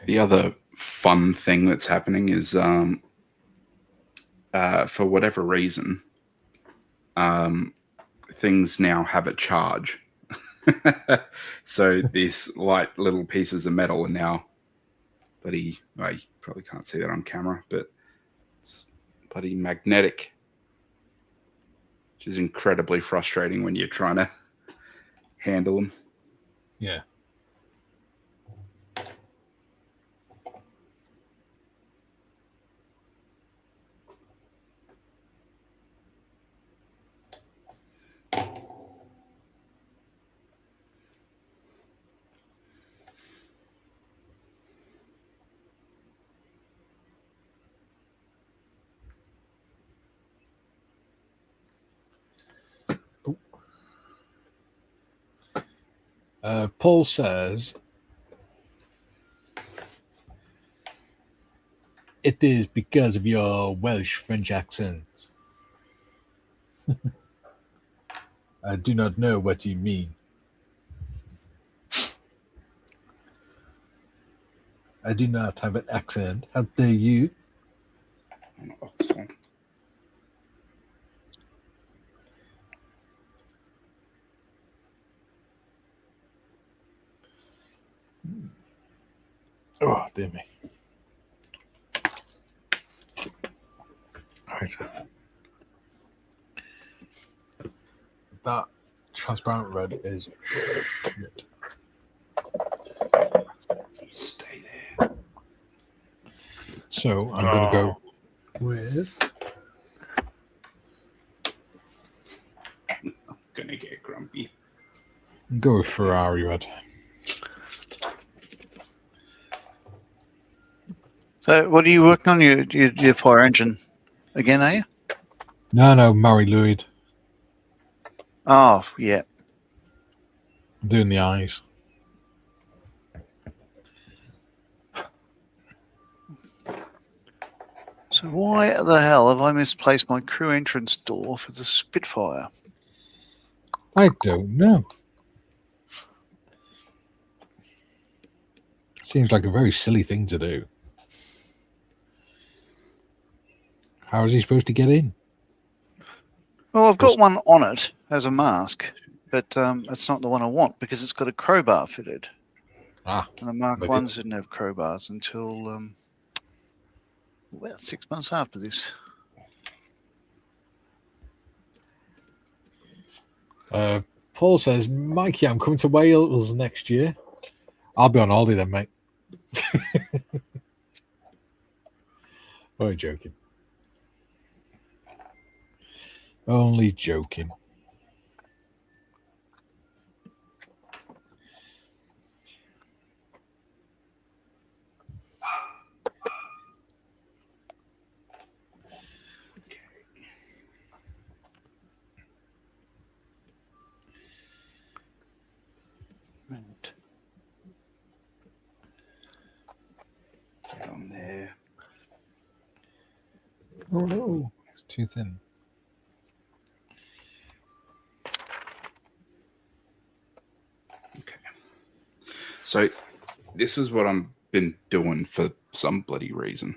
The other fun thing that's happening is for whatever reason, things now have a charge. So these light little pieces of metal are now bloody, well, you probably can't see that on camera, but it's bloody magnetic, which is incredibly frustrating when you're trying to handle them. Yeah. Paul says, it is because of your Welsh French accent. I do not know what you mean. I do not have an accent. How dare you? On Oxford. Oh, dear me. Right. That transparent red is shit. Stay there. So I'm going to go with. Gonna get grumpy. Go with Ferrari red. So, what are you working on? Your fire engine again, are you? No, Mary Louis. Oh, yeah. I'm doing the eyes. So, why the hell have I misplaced my crew entrance door for the Spitfire? I don't know. Seems like a very silly thing to do. How is he supposed to get in? Well, I've got one on it as a mask, but it's not the one I want because it's got a crowbar fitted. Ah, And the Mark maybe. Ones didn't have crowbars until well, 6 months after this. Paul says, Mikey, I'm coming to Wales next year. I'll be on holiday then, mate. Only joking. Only joking. Right. Get on there. Oh no, it's too thin. Okay. So this is what I've been doing for some bloody reason.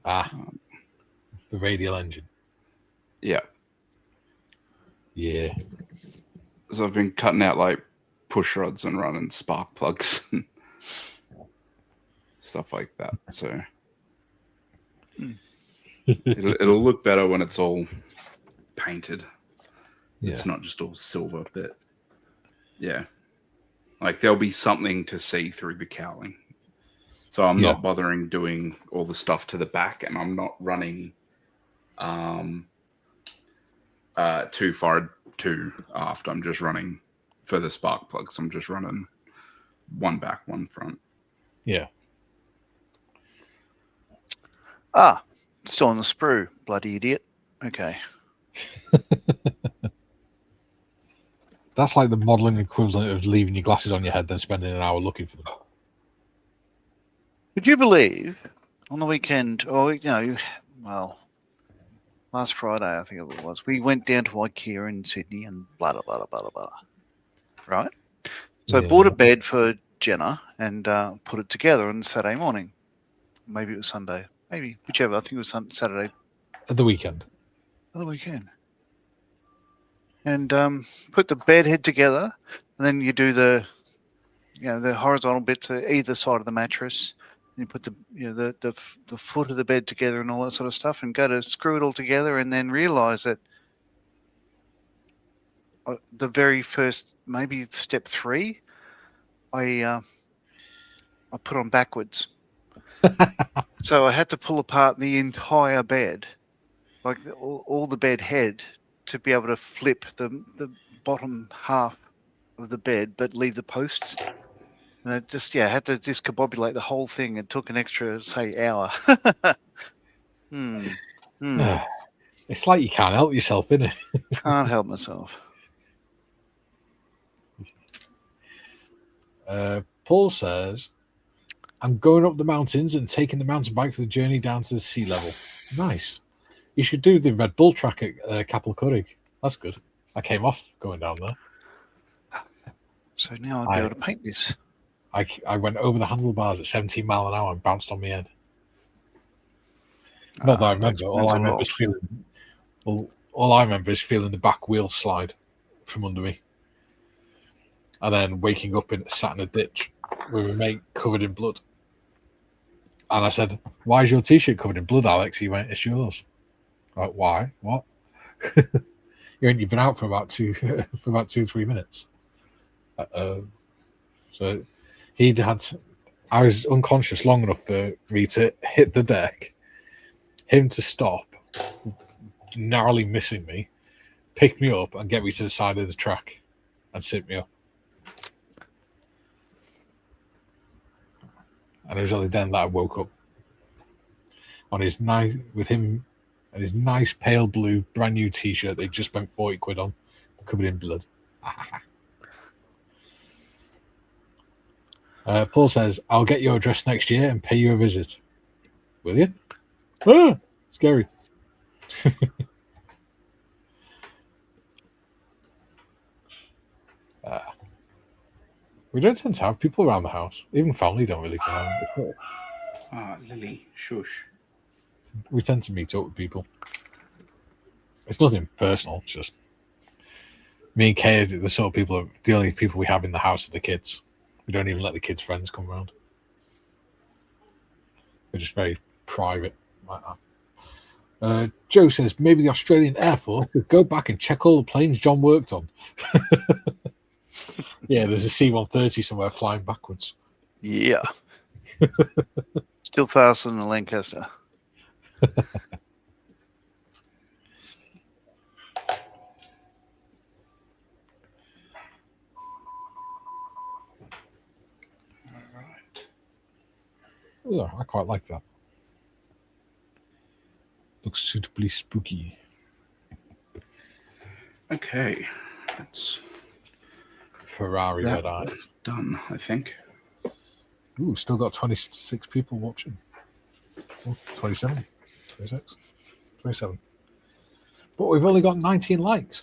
Ah, the radial engine. Yeah. Yeah. So I've been cutting out like push rods and running spark plugs and stuff like that. So it'll look better when it's all painted. Yeah. It's not just all silver, but yeah. Like there'll be something to see through the cowling. So I'm not bothering doing all the stuff to the back, and I'm not running too far to aft. I'm just running for the spark plugs. I'm just running one back, one front. Yeah. Ah, still on the sprue, bloody idiot. Okay. That's like the modelling equivalent of leaving your glasses on your head, then spending an hour looking for them. Would you believe on the weekend, or well, last Friday I think it was, we went down to IKEA in Sydney and blah blah blah blah blah. Right. So I bought a bed for Jenna and put it together on Saturday morning. Maybe it was Sunday. Maybe whichever. I think it was Saturday. At the weekend. At the weekend. And put the bed head together, and then you do the horizontal bit to either side of the mattress. And you put the foot of the bed together and all that sort of stuff, and go to screw it all together, and then realize that the very first, maybe step 3, I put on backwards. So I had to pull apart the entire bed, like all the bed head, to be able to flip the bottom half of the bed, but leave the posts. And I just had to discombobulate the whole thing. It took an extra, say, hour. It's like you can't help yourself, innit? Can't help myself. Paul says, I'm going up the mountains and taking the mountain bike for the journey down to the sea level. Nice. You should do the Red Bull track at Capel Currig. That's good. I came off going down there. So now I'll be able to paint this. I went over the handlebars at 17 mile an hour and bounced on my head. Not that I that remember. explains a lot. All I remember is feeling the back wheel slide from under me, and then waking up sat in a ditch with my mate covered in blood. And I said, "Why is your t-shirt covered in blood, Alex?" He went, "It's yours." Like, why? What? You've been out for about 2-3 minutes. So he'd had. I was unconscious long enough for me to hit the deck, him to stop, narrowly missing me, pick me up and get me to the side of the track and sit me up. And it was only then that I woke up on his nice with him and his nice pale blue brand new t-shirt they just spent 40 quid on, covered in blood. Paul says, "I'll get your address next year and pay you a visit." Will you? Ah, scary. We don't tend to have people around the house. Even family don't really come around. Lily, shush. We tend to meet up with people. It's nothing personal. It's just me and Kay are the sort of people. The only people we have in the house are the kids. We don't even let the kids' friends come around. We're just very private like that. Joe says maybe the Australian Air Force could go back and check all the planes John worked on. Yeah, there's a C-130 somewhere flying backwards. Yeah. Still faster than the Lancaster. Oh, I quite like that. Looks suitably spooky. Okay, that's Ferrari that red eye. done, I think. Ooh, still got 26 people watching. Oh, 27, 26, 27. But we've only got 19 likes.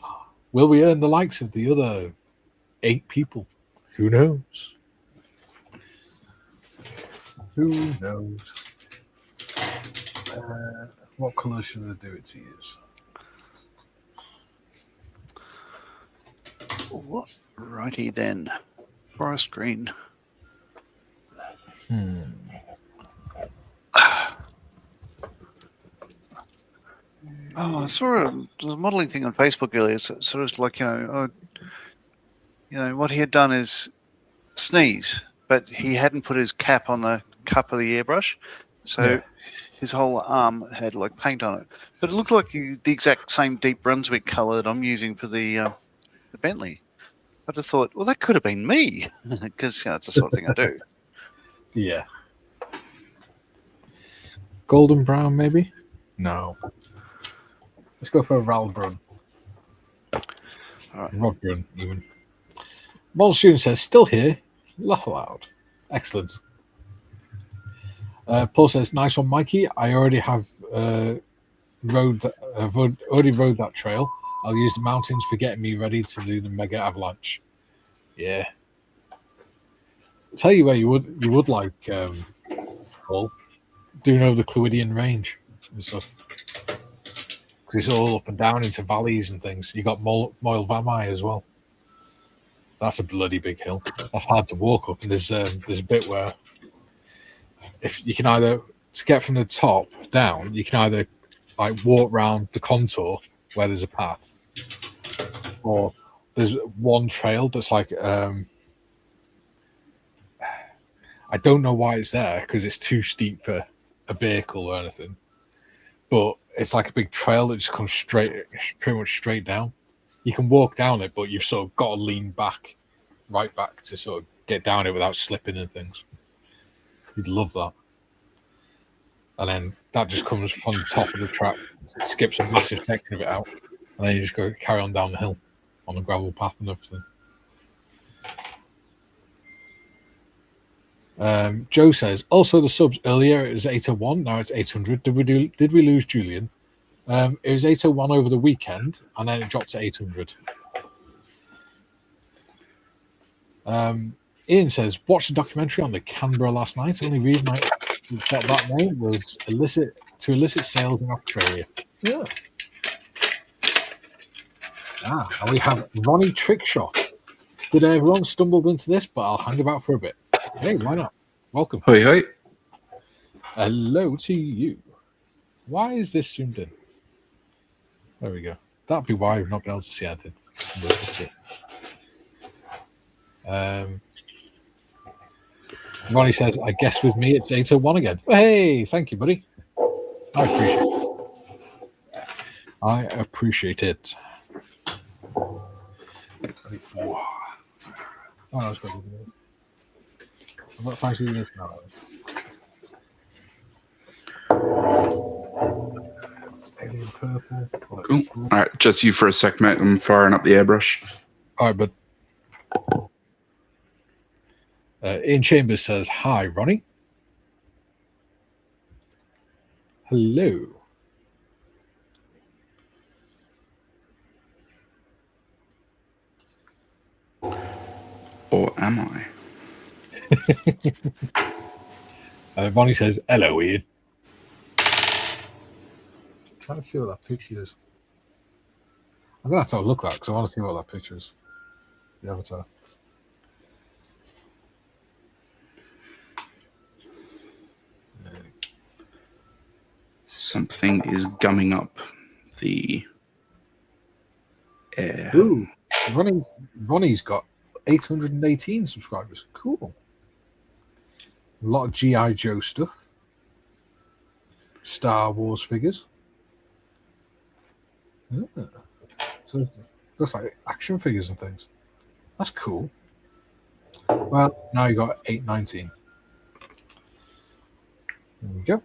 Will we earn the likes of the other 8 people? Who knows? Who knows? What colour should I do it to use? What? Righty then. Forest green. Oh, I saw there was a modelling thing on Facebook earlier. So, sort of like, what he had done is sneeze, but he hadn't put his cap on the cup of the airbrush. So his whole arm had like paint on it. But it looked like the exact same deep Brunswick colour that I'm using for the Bentley. I just thought, well, that could have been me, because it's the sort of thing I do. Yeah. Golden brown, maybe? No. Let's go for a Ralbrun. Right. Rodbrun, even. Monsoon says, still here. Laugh aloud. Excellent. Paul says, nice one, Mikey. I already have rode that trail. I'll use the mountains for getting me ready to do the mega avalanche. Yeah. I'll tell you where you would like, Paul, doing over the Clwydian Range and stuff. Because it's all up and down into valleys and things. You got Moel Vamai as well. That's a bloody big hill. That's hard to walk up. And there's a bit where if you can either, to get from the top down, you can either like walk round the contour where there's a path, or there's one trail that's like I don't know why it's there because it's too steep for a vehicle or anything, but it's like a big trail that just comes pretty much straight down. You can walk down it, but you've sort of got to lean right back to sort of get down it without slipping and things. You'd love that. And then that just comes from the top of the track, skips a massive section of it out, and then you just go carry on down the hill on the gravel path and everything. Joe says, also the subs earlier it was 801, now it's 800. Did we lose Julian? It was 801 over the weekend, and then it dropped to 800. Ian says, watched the documentary on the Canberra last night. The only reason I got that name was illicit to illicit sales in Australia. Yeah. And we have Ronnie Trickshot. Did everyone stumbled into this, but I'll hang about for a bit. Hey, why not? Welcome. Hoi hoi. Hello to you. Why is this zoomed in? There we go. That'd be why we've not been able to see anything. Ronnie says, I guess with me it's 8:01 again. Hey, thank you, buddy. I appreciate it. Oh, that's good. I'm not actually doing this now. Alien purple. Cool. All right, just you for a sec, mate. I'm firing up the airbrush. All right, bud. Ian Chambers says, hi, Ronnie. Hello. Or am I? Ronnie says, hello, Ian. Trying to see what that picture is. I'm going to have to have a look at that because I want to see what that picture is. The avatar. Something is gumming up the air. Ooh, Ronnie's got 818 subscribers. Cool. A lot of G.I. Joe stuff. Star Wars figures. So it looks like action figures and things. That's cool. Well, now you got 819. There we go.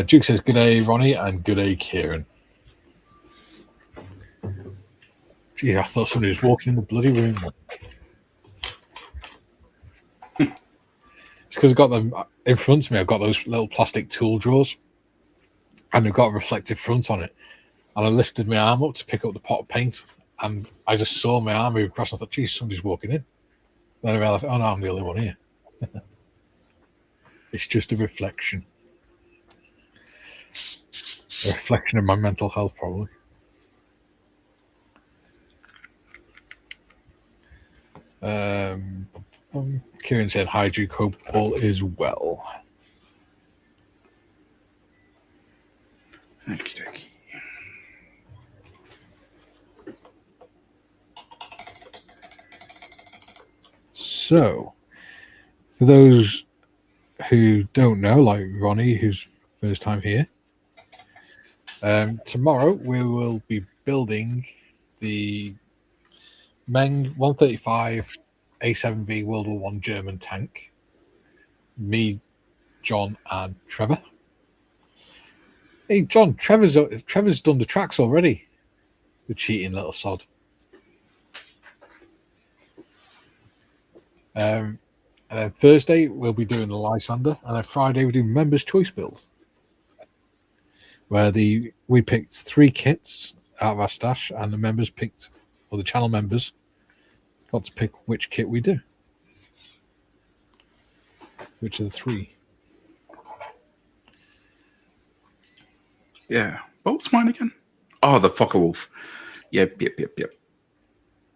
Duke says, good day, Ronnie, and good day, Kieran. Gee, I thought somebody was walking in the bloody room. It's because I've got them in front of me. I've got those little plastic tool drawers, and they've got a reflective front on it. And I lifted my arm up to pick up the pot of paint, and I just saw my arm move across. And I thought, geez, somebody's walking in. Then I realized, oh no, I'm the only one here. It's just a reflection. A reflection of my mental health, probably. Kieran said, hi, Duke. Hope all is well. Okie dokie. So, for those who don't know, like Ronnie, who's first time here, tomorrow we will be building the Meng 135 A7V World War I German tank. Me, John, and Trevor. Hey, John, Trevor's done the tracks already. The cheating little sod. And then Thursday we'll be doing the Lysander, and then Friday we do members' choice builds, where we picked 3 kits out of our stash, and the members picked, or the channel members got to pick which kit we do. Which are the 3? Yeah. What's mine again? Oh, the Fokker Wolf. Yep.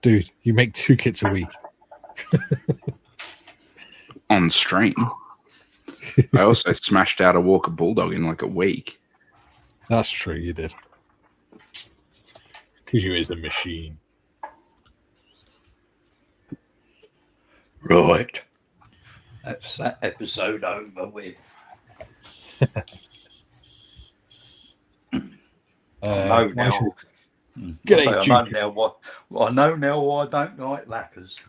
Dude, you make 2 kits a week. On stream. I also smashed out a Walker Bulldog in like a week. That's true, you did. Because you is a machine. Right. That's that episode over with. I know now. I know now why I don't like lappers.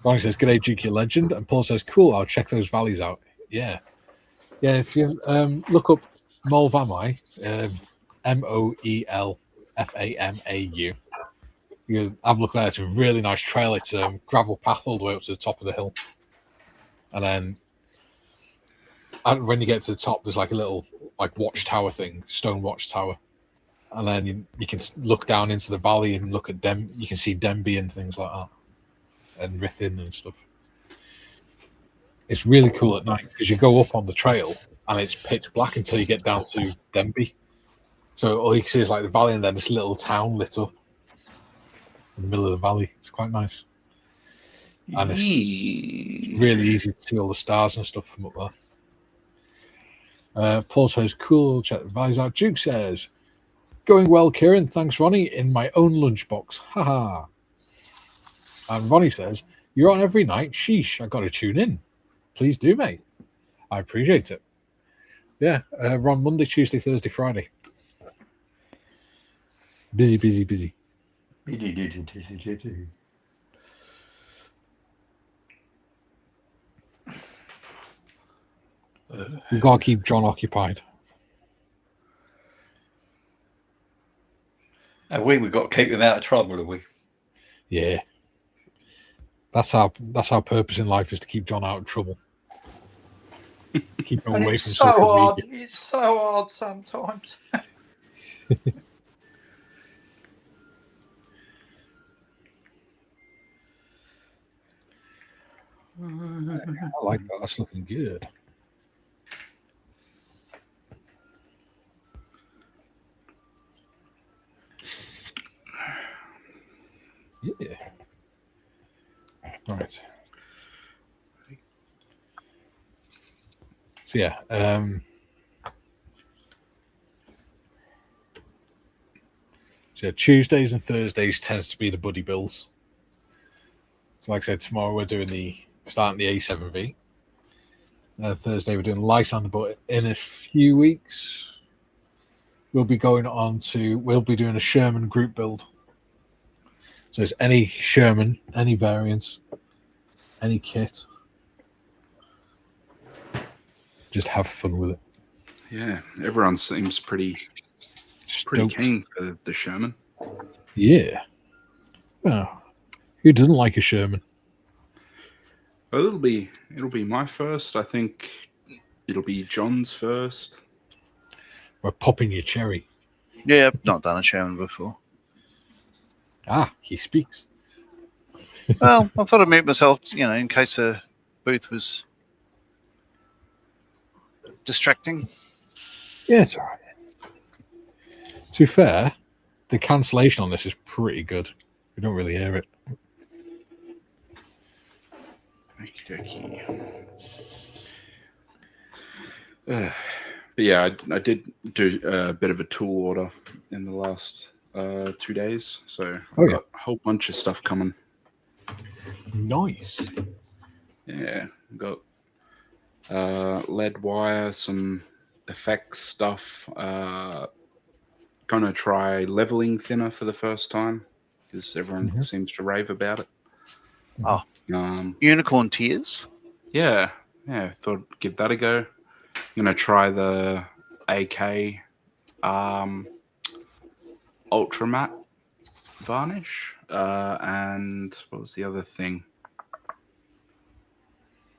Ronnie says, g'day, Juki Legend. And Paul says, cool, I'll check those valleys out. Yeah. Yeah, if you look up Molfamau, Moelfamau, you have a look there. It's a really nice trail. It's a gravel path all the way up to the top of the hill. And then when you get to the top, there's like a little watchtower thing, stone watchtower. And then you can look down into the valley and look at you can see Denby and things like that. and Rithin and stuff. It's really cool at night because you go up on the trail and it's pitch black until you get down to Denby. So all you can see is like the valley and then this little town lit up in the middle of the valley. It's quite nice. And it's really easy to see all the stars and stuff from up there. Paul says, cool, check the valleys out. Duke says, going well, Kieran. Thanks, Ronnie. In my own lunchbox. Haha. And Ronnie says, you're on every night. Sheesh, I got to tune in. Please do, mate. I appreciate it. Yeah, we're on Monday, Tuesday, Thursday, Friday. Busy. We've got to keep John occupied. And we've got to keep him out of trouble, have we? Yeah. That's our purpose in life, is to keep John out of trouble. Keep him away from social media. It's so hard sometimes. I like that. That's looking good. Yeah. Right. So yeah. So Tuesdays and Thursdays tends to be the buddy bills. So like I said, tomorrow we're doing starting the A7V. Thursday we're doing Lysander, but in a few weeks we'll be doing a Sherman group build. So it's any Sherman, any variants, any kit. Just have fun with it. Yeah, everyone seems pretty Stoked. keen for the Sherman. Yeah. Well, who doesn't like a Sherman? Well, it'll be my first. I think it'll be John's first. We're popping your cherry. Yeah, I've not done a Sherman before. Ah, he speaks. Well, I thought I'd mute myself, in case the booth was distracting. Yeah, it's all right. To be fair, the cancellation on this is pretty good. We don't really hear it. But yeah, I did do a bit of a tool order in the last 2 days, so I've got a whole bunch of stuff coming. Nice. Yeah, got lead wire, some effects stuff. Gonna try leveling thinner for the first time because everyone seems to rave about it. Oh, unicorn tears. Yeah. Thought I'd give that a go. Gonna try the AK Ultra Matte varnish, and what was the other thing?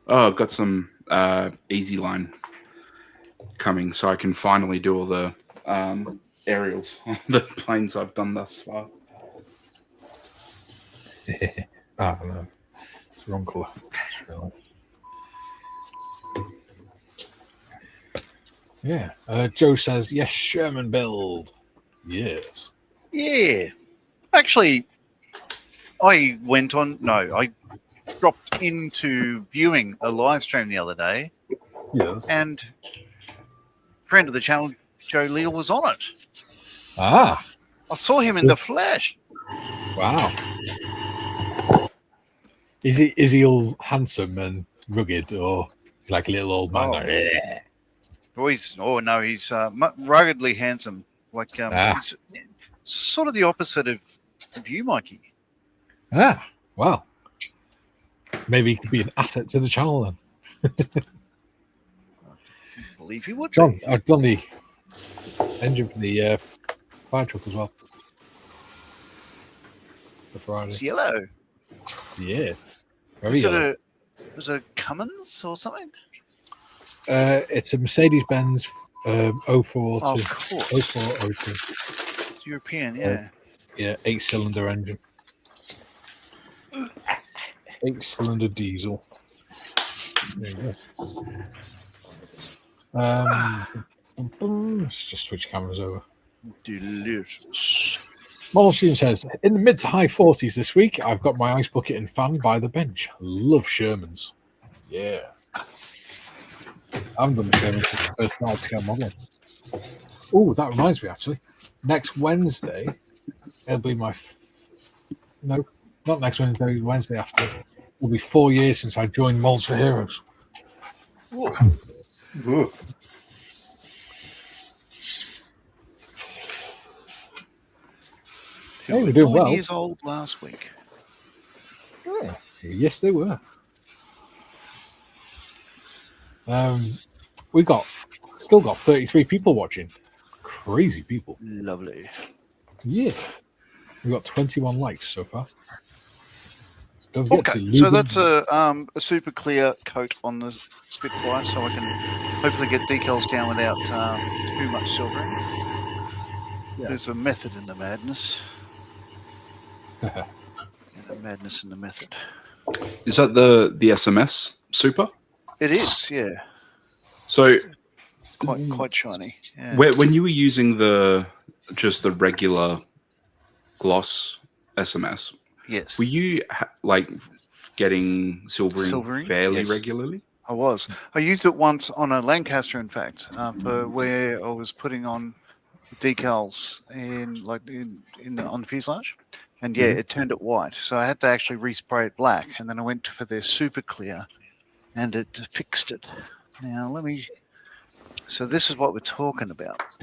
Oh, I've got some Easy Line coming, so I can finally do all the aerials on the planes I've done thus far. Ah, no. It's the wrong colour. Yeah. Joe says, yes, Sherman build. Yes. Yeah. Actually, I dropped into viewing a live stream the other day. Yes. And friend of the channel, Joe Leal, was on it. Ah. I saw him in the flesh. Wow. Is he all handsome and rugged, or he's like a little old man? He's ruggedly handsome. Like he's sort of the opposite of you, Mikey. Ah, well. Maybe he could be an asset to the channel then. I believe he would. John, I've done the engine for the fire truck as well. The Friday. It's yellow. Yeah. Was it a Cummins or something? It's a Mercedes-Benz 04 to of course. 04 02. It's European, yeah. Yeah, 8-cylinder engine. 8-cylinder diesel. There you go. Let's just switch cameras over. Delicious. Model Student says, in the mid to high 40s this week, I've got my ice bucket and fan by the bench. Love Shermans. Yeah. I haven't done the Shermans since the first large scale modeling. Oh, that reminds me, actually. Next Wednesday, it'll be my... No, not next Wednesday, Wednesday after. It'll be 4 years since I joined Molds for Heroes. Ooh. Hey, we're doing 9 well. years old last week. Yeah. Yes, they were. We still got 33 people watching. Crazy people. Lovely. Yeah. We got 21 likes so far. So don't forget to Okay, leave so them- that's a super clear coat on the Spitfire, so I can hopefully get decals down without too much silvering. Yeah. There's a method in the madness. And a madness in the method. Is that the SMS Super? It is, yeah. So Quite shiny. Yeah. when you were using just the regular gloss SMS, Yes. were you getting silvering fairly yes. regularly? I was. I used it once on a Lancaster, in fact, for where I was putting on decals on the fuselage, and yeah, it turned it white. So I had to actually respray it black, and then I went for their super clear, and it fixed it. Now let me. So this is what we're talking about.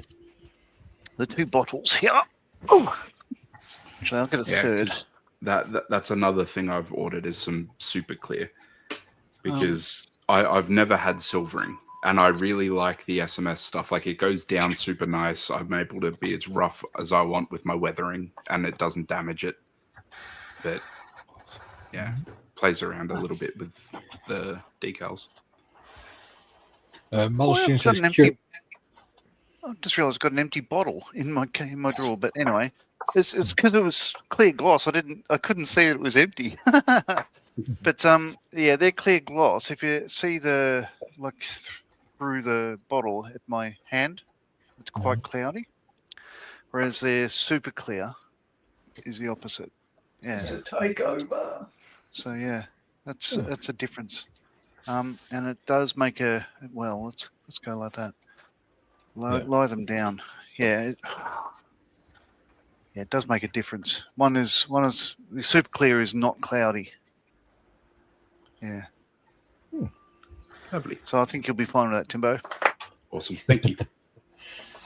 The two bottles here. Oh, actually, I'll get a third. 'Cause that's another thing I've ordered is some super clear, because I've never had silvering, and I really like the SMS stuff. Like, it goes down super nice. I'm able to be as rough as I want with my weathering, and it doesn't damage it. But yeah, plays around a little bit with the decals. Model I've Student got says, an empty. I just realised I've got an empty bottle in my drawer. But anyway, it's because it was clear gloss. I couldn't see that it was empty. But yeah, they're clear gloss. If you see through the bottle at my hand, it's quite cloudy. Whereas their super clear is the opposite. Yeah. It's a takeover. So yeah, that's a difference. And it does make let's go like that. Lie them down. Yeah. It does make a difference. One is the super clear is not cloudy. Yeah. Lovely. So I think you'll be fine with that, Timbo. Awesome. Thank you.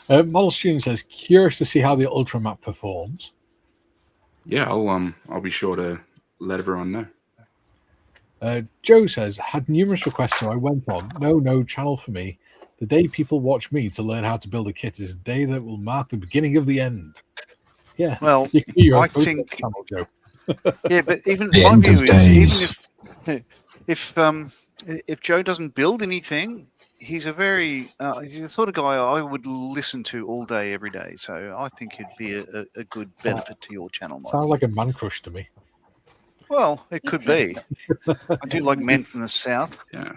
Model Student says, curious to see how the Ultra map performs. Yeah, I'll be sure to let everyone know. Joe says, had numerous requests, so I went on. No channel for me. The day people watch me to learn how to build a kit is a day that will mark the beginning of the end. Yeah. Well, You can do your own I think channel, Joe. yeah, but even The my end view of is days. even if Joe doesn't build anything, he's the sort of guy I would listen to all day, every day. So I think it'd be a good benefit to your channel. Sounds like a man crush to me. Well, it could be. I do like men from the south. Yeah.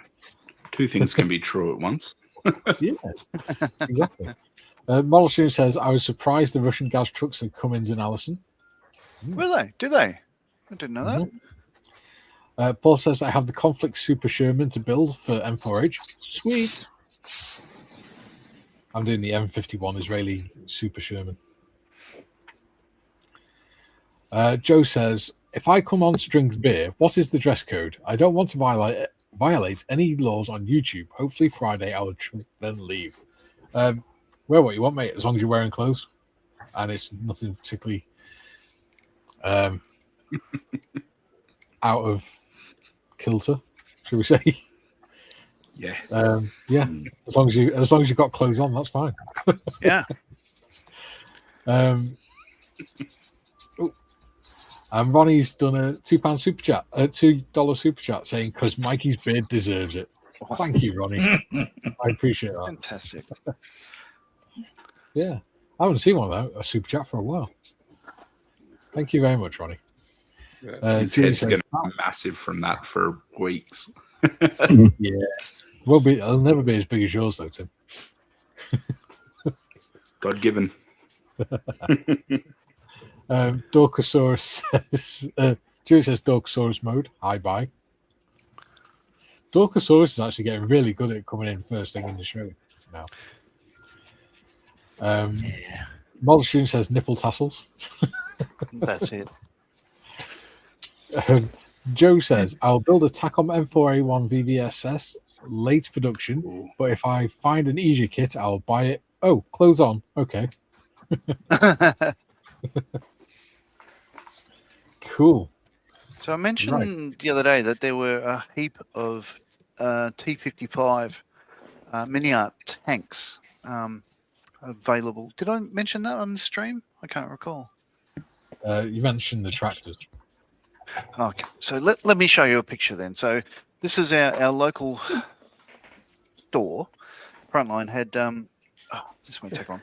Two things can be true at once. Yeah, exactly. Model Student says, I was surprised the Russian gas trucks had come in Allison. Were they? Do they? I didn't know that. Paul says, I have the Conflict Super Sherman to build for M4H. Sweet. I'm doing the M51 Israeli Super Sherman. Joe says, if I come on to drink beer, what is the dress code? I don't want to violate any laws on YouTube. Hopefully Friday I will then leave. Wear what you want, mate, as long as you're wearing clothes. And it's nothing particularly out of kilter, shall we say? Yeah. Yeah. As long as you've got clothes on, that's fine. Yeah. And Ronnie's done a £2 super chat, $2 super chat, saying because Mikey's beard deserves it. Thank you, Ronnie. I appreciate that. Fantastic. Yeah, I haven't seen one though, a super chat for a while. Thank you very much, Ronnie. His Julie head's says, going to be massive from that for weeks. yeah. Won't be. It'll never be as big as yours, though, Tim. God given. Dorkosaurus says, Julie says Dorkosaurus mode. Hi, bye. Dorkosaurus is actually getting really good at coming in first thing in the show now. Yeah, Molshun says nipple tassels. that's it. Joe says, I'll build a Tacom M4A1 VVSS late production, but if I find an easier kit, I'll buy it. Oh, clothes on. Okay. Cool. So I mentioned the other day that there were a heap of T55 mini art tanks available. Did I mention that on the stream? I can't recall. You mentioned the tractors. Okay, so let me show you a picture then. So this is our local store. Frontline had this won't take long.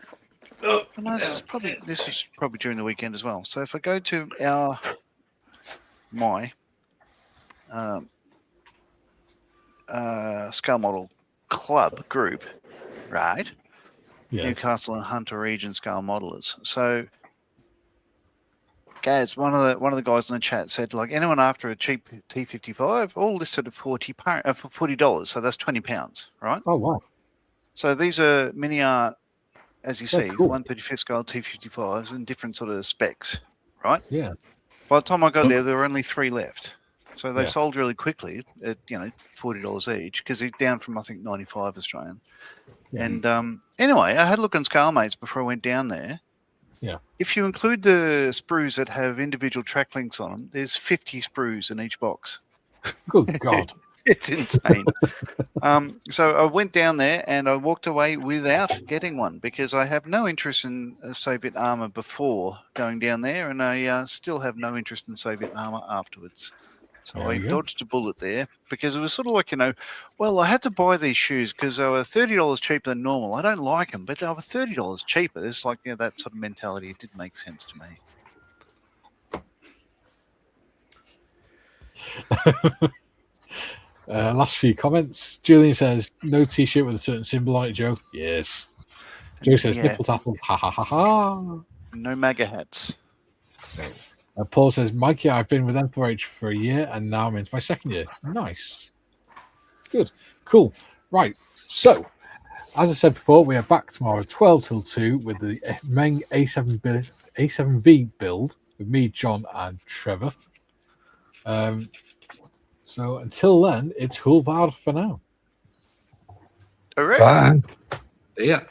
Oh, no, this is probably during the weekend as well. So if I go to my scale model club group, right? Yes. Newcastle and Hunter region scale modelers. So Gaz, one of the guys in the chat said, like, anyone after a cheap T55, all listed at $40. So that's £20, right? Oh, wow. So these are mini art, as you see, cool. 135th scale T55s and different sort of specs, right? Yeah. By the time I got there were only 3 left. So they Yeah. sold really quickly at, $40 each, because they're down from, I think, 95 Australian. Yeah. And anyway, I had a look on ScaleMates before I went down there. Yeah. If you include the sprues that have individual track links on them, there's 50 sprues in each box. Good God. It's insane. So I went down there and I walked away without getting one, because I have no interest in Soviet armor before going down there, and I still have no interest in Soviet armor afterwards. So There I you go. dodged a bullet there, because it was sort of like, well, I had to buy these shoes because they were $30 cheaper than normal. I don't like them, but they were $30 cheaper. It's like, that sort of mentality. It didn't make sense to me. Last few comments. Julian says, no t-shirt with a certain symbol on it, Joe. Yes. Joe says, Yeah. nipple tassels. Ha ha ha ha. No MAGA hats. Paul says, Mikey, I've been with M4H for a year and now I'm into my second year. Nice. Good. Cool. Right. So, as I said before, we are back tomorrow 12 till 2 with the Meng A7V build with me, John, and Trevor. So until then, it's Hulvad for now. All right. Bye. Yeah.